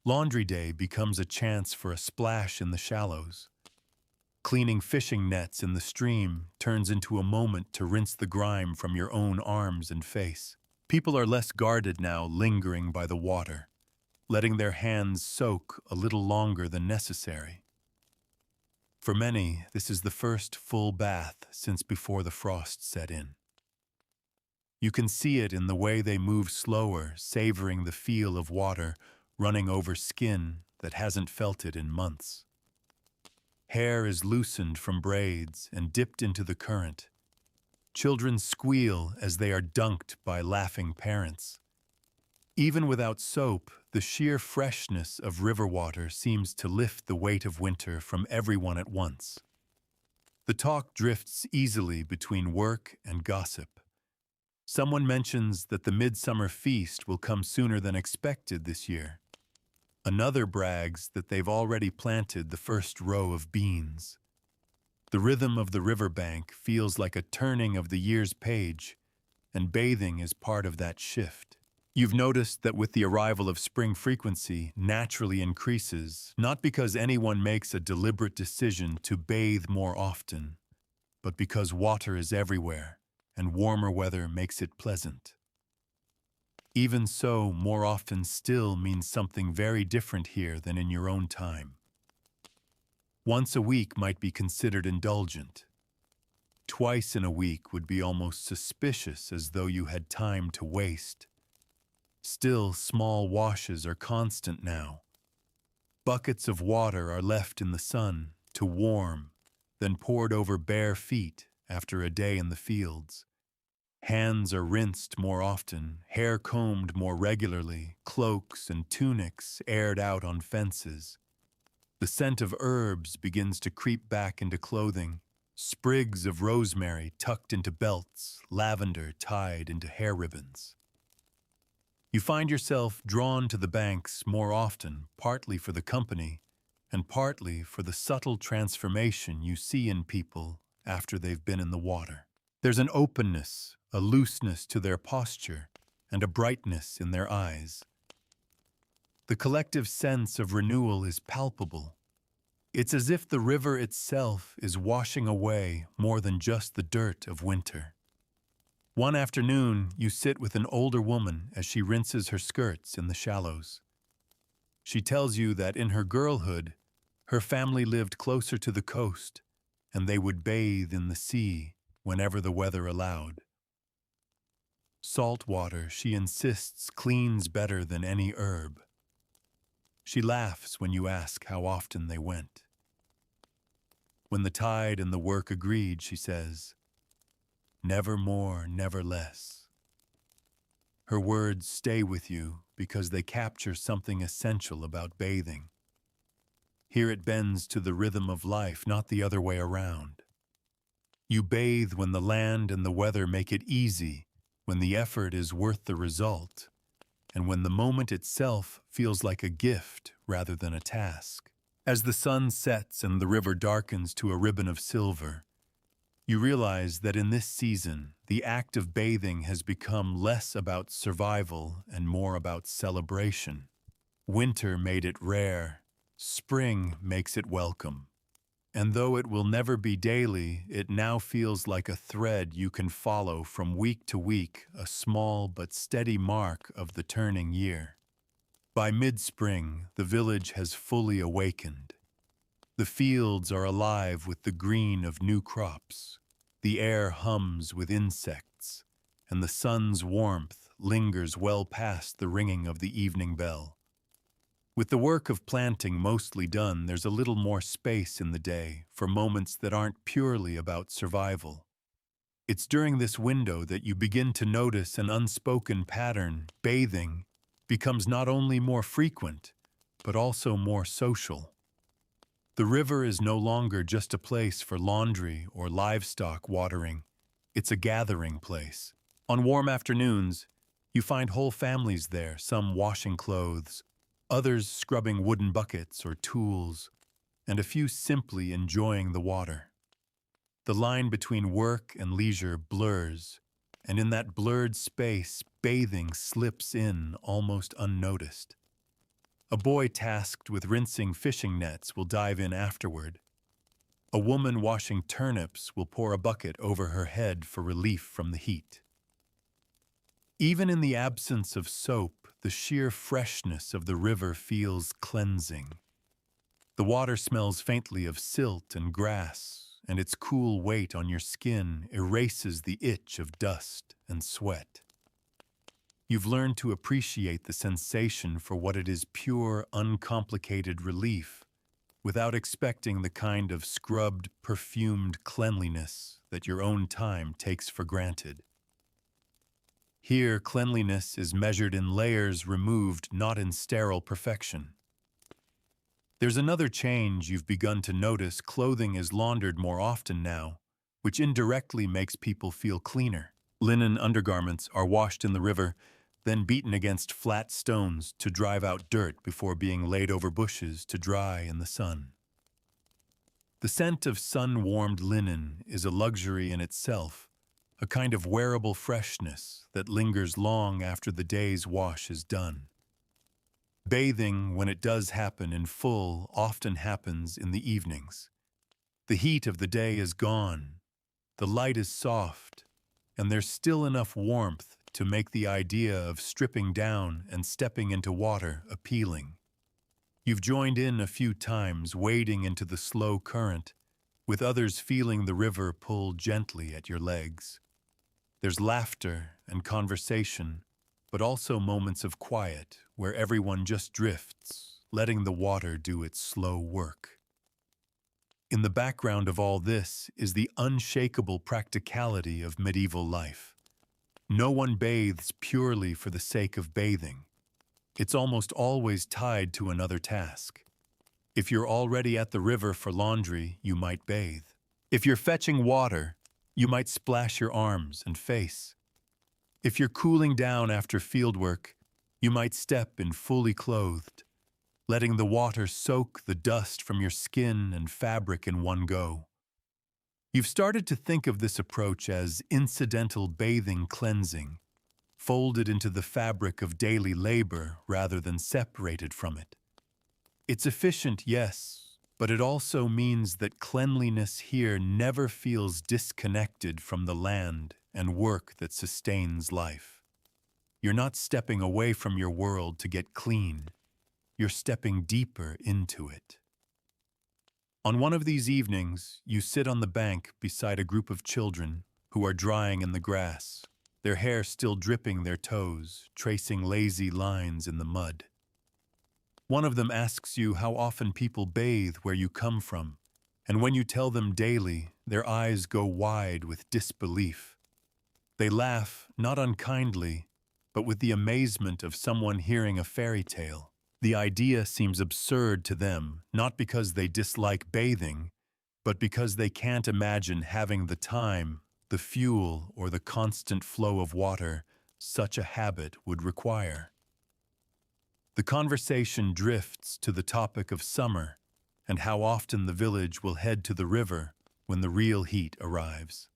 Laundry day becomes a chance for a splash in the shallows. Cleaning fishing nets in the stream turns into a moment to rinse the grime from your own arms and face. People are less guarded now, lingering by the water, letting their hands soak a little longer than necessary. For many, this is the first full bath since before the frost set in. You can see it in the way they move slower, savoring the feel of water running over skin that hasn't felt it in months. Hair is loosened from braids and dipped into the current. Children squeal as they are dunked by laughing parents. Even without soap, the sheer freshness of river water seems to lift the weight of winter from everyone at once. The talk drifts easily between work and gossip. Someone mentions that the midsummer feast will come sooner than expected this year. Another brags that they've already planted the first row of beans. The rhythm of the riverbank feels like a turning of the year's page, and bathing is part of that shift. You've noticed that with the arrival of spring, frequency naturally increases, not because anyone makes a deliberate decision to bathe more often, but because water is everywhere, and warmer weather makes it pleasant. Even so, more often still means something very different here than in your own time. Once a week might be considered indulgent. Twice in a week would be almost suspicious, as though you had time to waste. Still, small washes are constant now. Buckets of water are left in the sun to warm, then poured over bare feet after a day in the fields. Hands are rinsed more often, hair combed more regularly, cloaks and tunics aired out on fences. The scent of herbs begins to creep back into clothing, sprigs of rosemary tucked into belts, lavender tied into hair ribbons. You find yourself drawn to the banks more often, partly for the company, and partly for the subtle transformation you see in people after they've been in the water. There's an openness, a looseness to their posture, and a brightness in their eyes. The collective sense of renewal is palpable. It's as if the river itself is washing away more than just the dirt of winter. One afternoon, you sit with an older woman as she rinses her skirts in the shallows. She tells you that in her girlhood, her family lived closer to the coast, and they would bathe in the sea whenever the weather allowed. Salt water, she insists, cleans better than any herb. She laughs when you ask how often they went. When the tide and the work agreed, she says, "Never more, never less." Her words stay with you because they capture something essential about bathing. Here it bends to the rhythm of life, not the other way around. You bathe when the land and the weather make it easy, when the effort is worth the result, and when the moment itself feels like a gift rather than a task. As the sun sets and the river darkens to a ribbon of silver, you realize that in this season, the act of bathing has become less about survival and more about celebration. Winter made it rare. Spring makes it welcome. And though it will never be daily, it now feels like a thread you can follow from week to week, a small but steady mark of the turning year. By mid-spring, the village has fully awakened. The fields are alive with the green of new crops. The air hums with insects, and the sun's warmth lingers well past the ringing of the evening bell. With the work of planting mostly done, there's a little more space in the day for moments that aren't purely about survival. It's during this window that you begin to notice an unspoken pattern. Bathing becomes not only more frequent, but also more social. The river is no longer just a place for laundry or livestock watering. It's a gathering place. On warm afternoons, you find whole families there, some washing clothes, others scrubbing wooden buckets or tools, and a few simply enjoying the water. The line between work and leisure blurs, and in that blurred space, bathing slips in almost unnoticed. A boy tasked with rinsing fishing nets will dive in afterward. A woman washing turnips will pour a bucket over her head for relief from the heat. Even in the absence of soap, the sheer freshness of the river feels cleansing. The water smells faintly of silt and grass, and its cool weight on your skin erases the itch of dust and sweat. You've learned to appreciate the sensation for what it is: pure, uncomplicated relief, without expecting the kind of scrubbed, perfumed cleanliness that your own time takes for granted. Here, cleanliness is measured in layers removed, not in sterile perfection. There's another change you've begun to notice. Clothing is laundered more often now, which indirectly makes people feel cleaner. Linen undergarments are washed in the river, then beaten against flat stones to drive out dirt before being laid over bushes to dry in the sun. The scent of sun-warmed linen is a luxury in itself, a kind of wearable freshness that lingers long after the day's wash is done. Bathing, when it does happen in full, often happens in the evenings. The heat of the day is gone, the light is soft, and there's still enough warmth to make the idea of stripping down and stepping into water appealing. You've joined in a few times, wading into the slow current, with others feeling the river pull gently at your legs. There's laughter and conversation, but also moments of quiet where everyone just drifts, letting the water do its slow work. In the background of all this is the unshakable practicality of medieval life. No one bathes purely for the sake of bathing. It's almost always tied to another task. If you're already at the river for laundry, you might bathe. If you're fetching water, you might splash your arms and face. If you're cooling down after fieldwork, you might step in fully clothed, letting the water soak the dust from your skin and fabric in one go. You've started to think of this approach as incidental bathing cleansing, folded into the fabric of daily labor rather than separated from it. It's efficient, yes, but it also means that cleanliness here never feels disconnected from the land and work that sustains life. You're not stepping away from your world to get clean. You're stepping deeper into it. On one of these evenings, you sit on the bank beside a group of children who are drying in the grass, their hair still dripping their toes, tracing lazy lines in the mud. One of them asks you how often people bathe where you come from, and when you tell them daily, their eyes go wide with disbelief. They laugh, not unkindly, but with the amazement of someone hearing a fairy tale. The idea seems absurd to them, not because they dislike bathing, but because they can't imagine having the time, the fuel, or the constant flow of water such a habit would require. The conversation drifts to the topic of summer and how often the village will head to the river when the real heat arrives.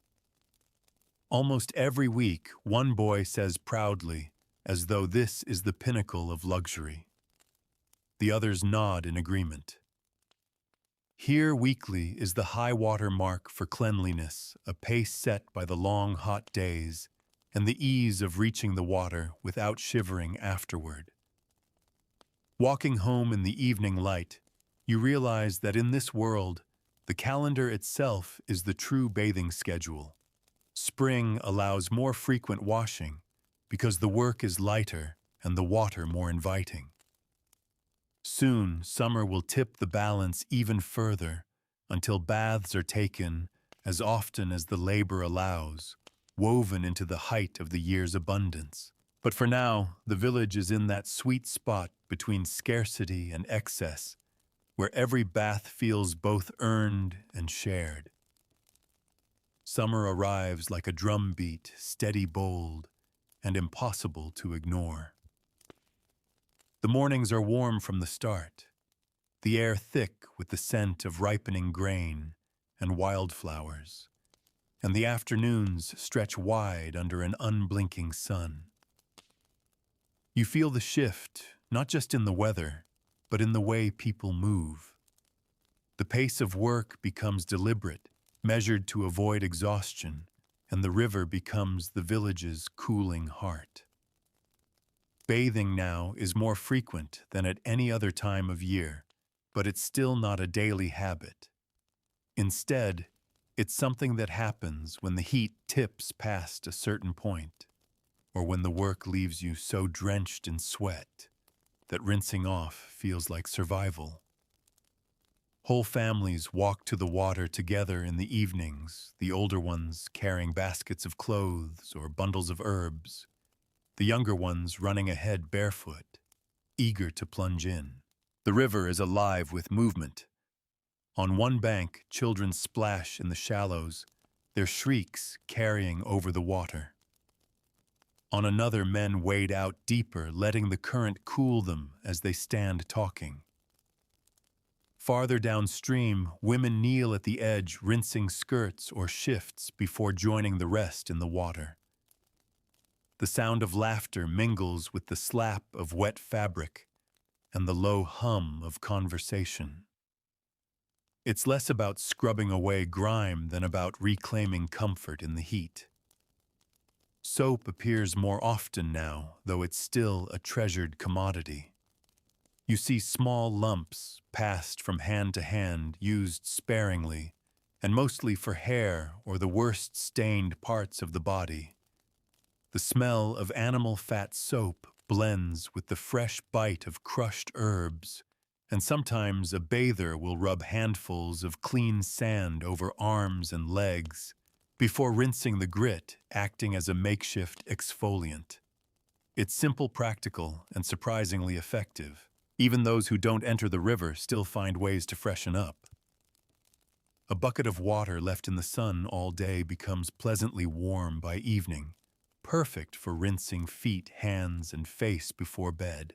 Almost every week, one boy says proudly, as though this is the pinnacle of luxury. The others nod in agreement. Here weekly is the high water mark for cleanliness, a pace set by the long hot days and the ease of reaching the water without shivering afterward. Walking home in the evening light, you realize that in this world, the calendar itself is the true bathing schedule. Spring allows more frequent washing because the work is lighter and the water more inviting. Soon, summer will tip the balance even further until baths are taken as often as the labor allows, woven into the height of the year's abundance. But for now, the village is in that sweet spot between scarcity and excess, where every bath feels both earned and shared. Summer arrives like a drumbeat, steady, bold, and impossible to ignore. The mornings are warm from the start, the air thick with the scent of ripening grain and wildflowers, and the afternoons stretch wide under an unblinking sun. You feel the shift, not just in the weather, but in the way people move. The pace of work becomes deliberate, measured to avoid exhaustion, and the river becomes the village's cooling heart. Bathing now is more frequent than at any other time of year, but it's still not a daily habit. Instead, it's something that happens when the heat tips past a certain point, or when the work leaves you so drenched in sweat that rinsing off feels like survival. Whole families walk to the water together in the evenings, the older ones carrying baskets of clothes or bundles of herbs, the younger ones running ahead barefoot, eager to plunge in. The river is alive with movement. On one bank, children splash in the shallows, their shrieks carrying over the water. On another, men wade out deeper, letting the current cool them as they stand talking. Farther downstream, women kneel at the edge, rinsing skirts or shifts before joining the rest in the water. The sound of laughter mingles with the slap of wet fabric and the low hum of conversation. It's less about scrubbing away grime than about reclaiming comfort in the heat. Soap appears more often now, though it's still a treasured commodity. You see small lumps passed from hand to hand, used sparingly, and mostly for hair or the worst stained parts of the body. The smell of animal fat soap blends with the fresh bite of crushed herbs, and sometimes a bather will rub handfuls of clean sand over arms and legs before rinsing the grit, acting as a makeshift exfoliant. It's simple, practical, and surprisingly effective. Even those who don't enter the river still find ways to freshen up. A bucket of water left in the sun all day becomes pleasantly warm by evening, perfect for rinsing feet, hands, and face before bed.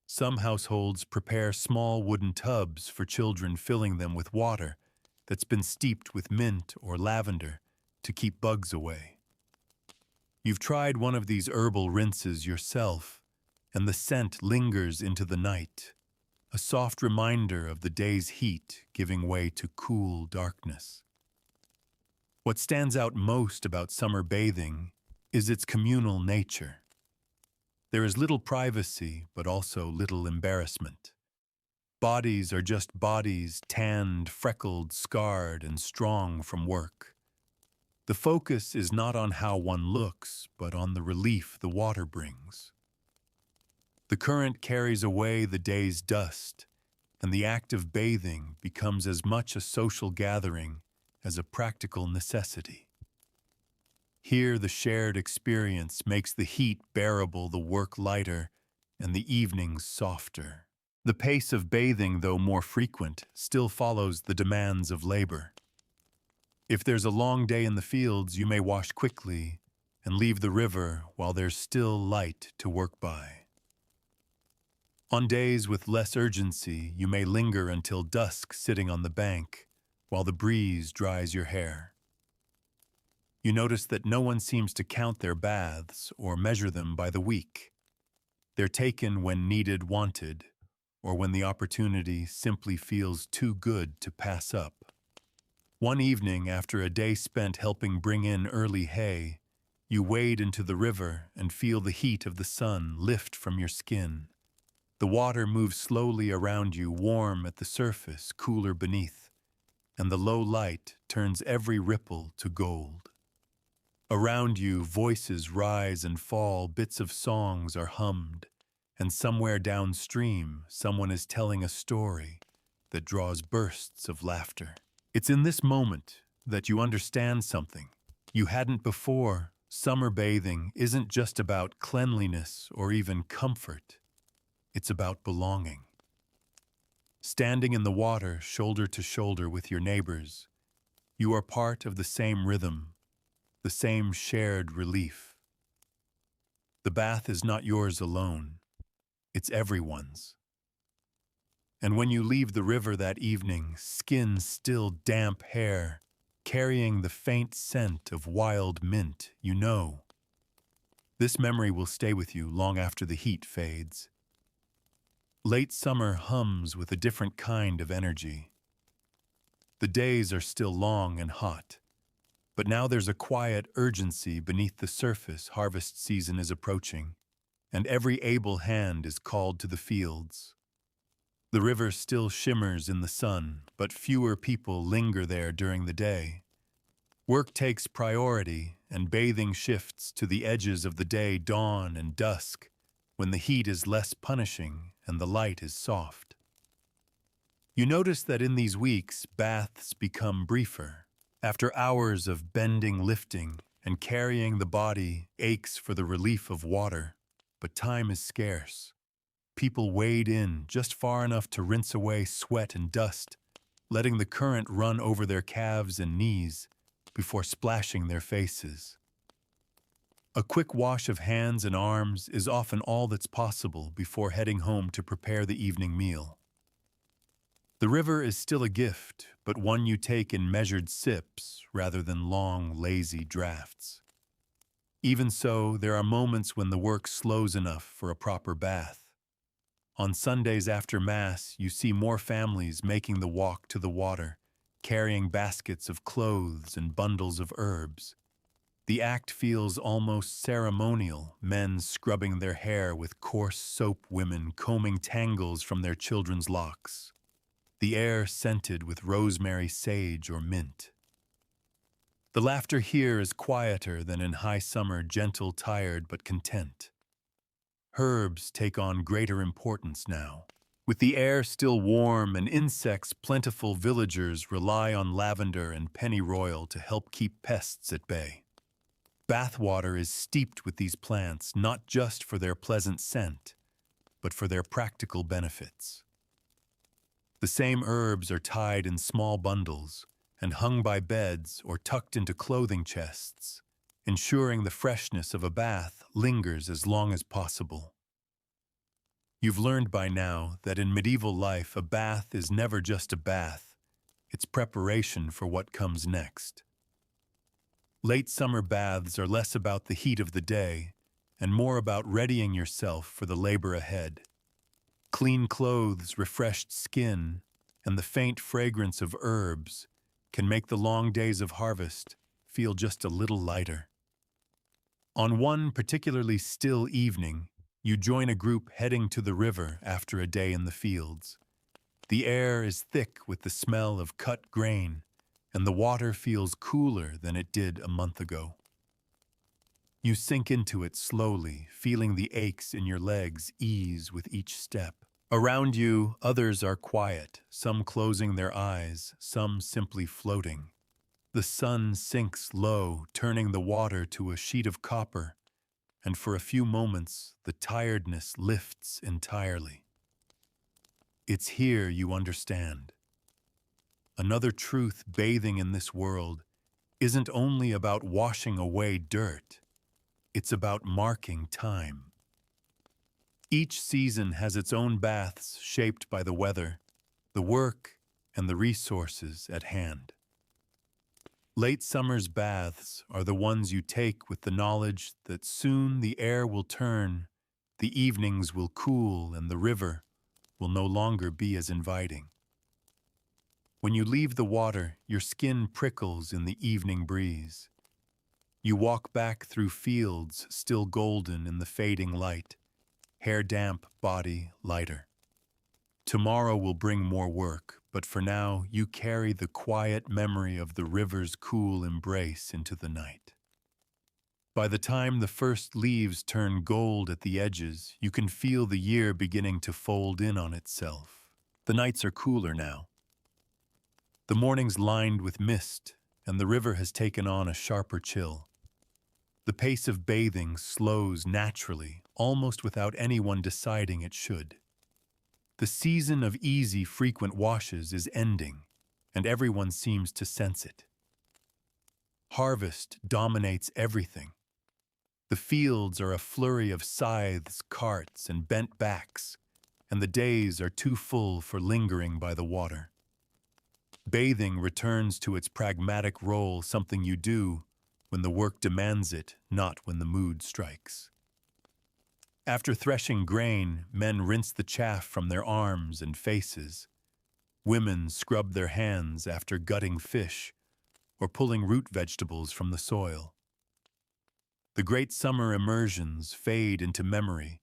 Some households prepare small wooden tubs for children, filling them with water that's been steeped with mint or lavender to keep bugs away. You've tried one of these herbal rinses yourself, and the scent lingers into the night, a soft reminder of the day's heat giving way to cool darkness. What stands out most about summer bathing is its communal nature. There is little privacy, but also little embarrassment. Bodies are just bodies, tanned, freckled, scarred, and strong from work. The focus is not on how one looks, but on the relief the water brings. The current carries away the day's dust, and the act of bathing becomes as much a social gathering as a practical necessity. Here, the shared experience makes the heat bearable, the work lighter, and the evenings softer. The pace of bathing, though more frequent, still follows the demands of labor. If there's a long day in the fields, you may wash quickly and leave the river while there's still light to work by. On days with less urgency, you may linger until dusk sitting on the bank while the breeze dries your hair. You notice that no one seems to count their baths or measure them by the week. They're taken when needed, wanted, or when the opportunity simply feels too good to pass up. One evening, after a day spent helping bring in early hay, you wade into the river and feel the heat of the sun lift from your skin. The water moves slowly around you, warm at the surface, cooler beneath, and the low light turns every ripple to gold. Around you, voices rise and fall, bits of songs are hummed, and somewhere downstream, someone is telling a story that draws bursts of laughter. It's in this moment that you understand something you hadn't before. Summer bathing isn't just about cleanliness or even comfort. It's about belonging. Standing in the water, shoulder to shoulder with your neighbors, you are part of the same rhythm, the same shared relief. The bath is not yours alone. It's everyone's. And when you leave the river that evening, skin still damp hair, carrying the faint scent of wild mint, you know. This memory will stay with you long after the heat fades. Late summer hums with a different kind of energy. The days are still long and hot, but now there's a quiet urgency beneath the surface. Harvest season is approaching, and every able hand is called to the fields. The river still shimmers in the sun, but fewer people linger there during the day. Work takes priority, and bathing shifts to the edges of the day, dawn and dusk, when the heat is less punishing and the light is soft. You notice that in these weeks, baths become briefer. After hours of bending, lifting, and carrying, the body aches for the relief of water, but time is scarce. People wade in just far enough to rinse away sweat and dust, letting the current run over their calves and knees before splashing their faces. A quick wash of hands and arms is often all that's possible before heading home to prepare the evening meal. The river is still a gift, but one you take in measured sips rather than long, lazy drafts. Even so, there are moments when the work slows enough for a proper bath. On Sundays after Mass, you see more families making the walk to the water, carrying baskets of clothes and bundles of herbs. The act feels almost ceremonial, men scrubbing their hair with coarse soap, women combing tangles from their children's locks. The air scented with rosemary, sage, or mint. The laughter here is quieter than in high summer, gentle, tired, but content. Herbs take on greater importance now. With the air still warm and insects plentiful, villagers rely on lavender and pennyroyal to help keep pests at bay. Bathwater is steeped with these plants not just for their pleasant scent, but for their practical benefits. The same herbs are tied in small bundles and hung by beds or tucked into clothing chests, ensuring the freshness of a bath lingers as long as possible. You've learned by now that in medieval life, a bath is never just a bath, it's preparation for what comes next. Late summer baths are less about the heat of the day and more about readying yourself for the labor ahead. Clean clothes, refreshed skin, and the faint fragrance of herbs can make the long days of harvest feel just a little lighter. On one particularly still evening, you join a group heading to the river after a day in the fields. The air is thick with the smell of cut grain, and the water feels cooler than it did a month ago. You sink into it slowly, feeling the aches in your legs ease with each step. Around you, others are quiet, some closing their eyes, some simply floating. The sun sinks low, turning the water to a sheet of copper, and for a few moments, the tiredness lifts entirely. It's here you understand. Another truth bathing in this world isn't only about washing away dirt, it's about marking time. Each season has its own baths shaped by the weather, the work, and the resources at hand. Late summer's baths are the ones you take with the knowledge that soon the air will turn, the evenings will cool, and the river will no longer be as inviting. When you leave the water, your skin prickles in the evening breeze. You walk back through fields still golden in the fading light, hair damp, body lighter. Tomorrow will bring more work, but for now you carry the quiet memory of the river's cool embrace into the night. By the time the first leaves turn gold at the edges, you can feel the year beginning to fold in on itself. The nights are cooler now. The mornings lined with mist, and the river has taken on a sharper chill. The pace of bathing slows naturally, almost without anyone deciding it should. The season of easy, frequent washes is ending, and everyone seems to sense it. Harvest dominates everything. The fields are a flurry of scythes, carts, and bent backs, and the days are too full for lingering by the water. Bathing returns to its pragmatic role, something you do when the work demands it, not when the mood strikes. After threshing grain, men rinse the chaff from their arms and faces. Women scrub their hands after gutting fish or pulling root vegetables from the soil. The great summer immersions fade into memory,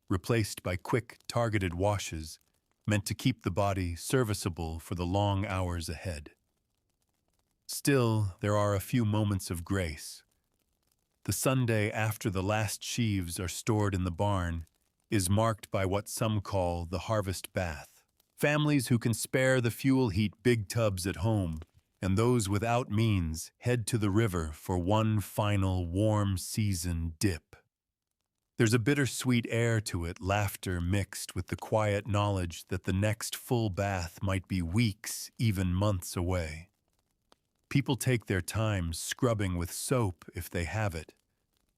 replaced by quick, targeted washes meant to keep the body serviceable for the long hours ahead. Still, there are a few moments of grace. The Sunday after the last sheaves are stored in the barn is marked by what some call the harvest bath. Families who can spare the fuel heat big tubs at home, and those without means head to the river for one final warm season dip. There's a bittersweet air to it, laughter mixed with the quiet knowledge that the next full bath might be weeks, even months away. People take their time scrubbing with soap if they have it,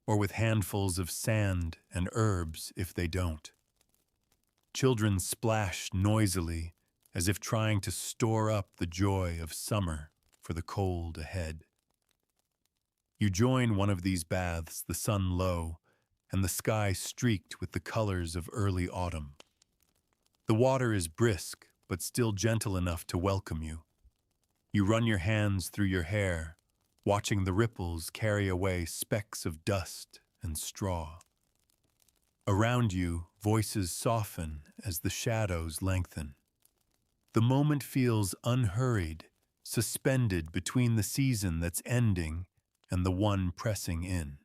or with handfuls of sand and herbs if they don't. Children splash noisily as if trying to store up the joy of summer for the cold ahead. You join one of these baths, the sun low, and the sky streaked with the colors of early autumn. The water is brisk, but still gentle enough to welcome you. You run your hands through your hair, watching the ripples carry away specks of dust and straw. Around you, voices soften as the shadows lengthen. The moment feels unhurried, suspended between the season that's ending and the one pressing in.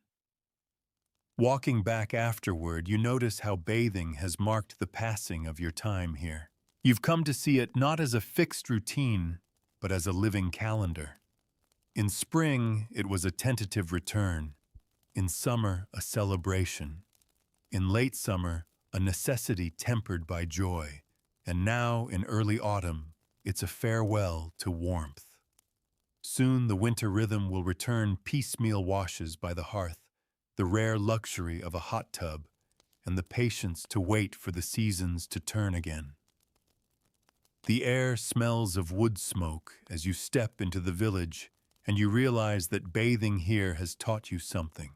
Walking back afterward, you notice how bathing has marked the passing of your time here. You've come to see it not as a fixed routine, but as a living calendar. In spring, it was a tentative return. In summer, a celebration. In late summer, a necessity tempered by joy. And now, in early autumn, it's a farewell to warmth. Soon the winter rhythm will return, piecemeal washes by the hearth, the rare luxury of a hot tub, and the patience to wait for the seasons to turn again. The air smells of wood smoke as you step into the village, and you realize that bathing here has taught you something.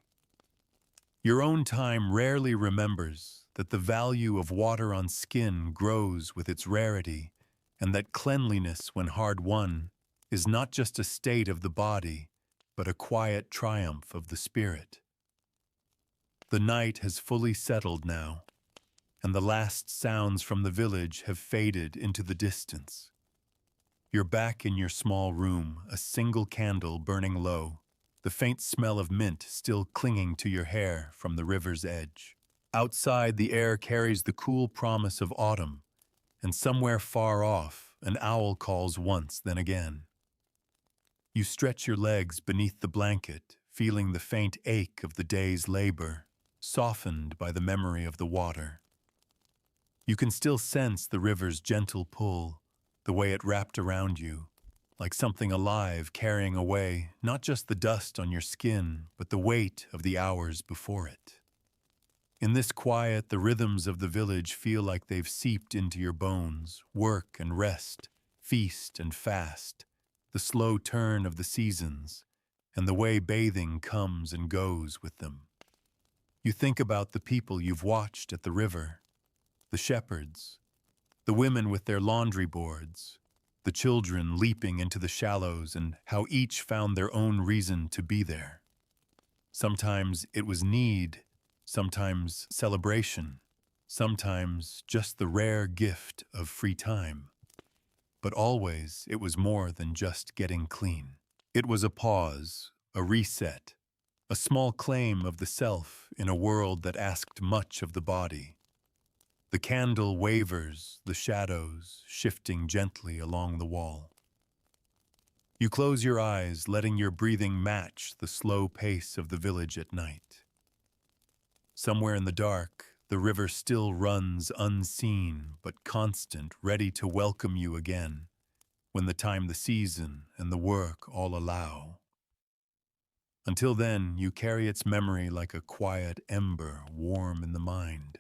Your own time rarely remembers that the value of water on skin grows with its rarity, and that cleanliness, when hard won, is not just a state of the body, but a quiet triumph of the spirit. The night has fully settled now, and the last sounds from the village have faded into the distance. You're back in your small room, a single candle burning low, the faint smell of mint still clinging to your hair from the river's edge. Outside, the air carries the cool promise of autumn, and somewhere far off, an owl calls once, then again. You stretch your legs beneath the blanket, feeling the faint ache of the day's labor, softened by the memory of the water. You can still sense the river's gentle pull, the way it wrapped around you, like something alive carrying away not just the dust on your skin, but the weight of the hours before it. In this quiet, the rhythms of the village feel like they've seeped into your bones, work and rest, feast and fast, the slow turn of the seasons, and the way bathing comes and goes with them. You think about the people you've watched at the river, the shepherds, the women with their laundry boards, the children leaping into the shallows, and how each found their own reason to be there. Sometimes it was need, sometimes celebration, sometimes just the rare gift of free time. But always it was more than just getting clean. It was a pause, a reset, a small claim of the self in a world that asked much of the body. The candle wavers, the shadows shifting gently along the wall. You close your eyes, letting your breathing match the slow pace of the village at night. Somewhere in the dark, the river still runs unseen but constant, ready to welcome you again, when the time, the season, and the work all allow. Until then, you carry its memory like a quiet ember warm in the mind.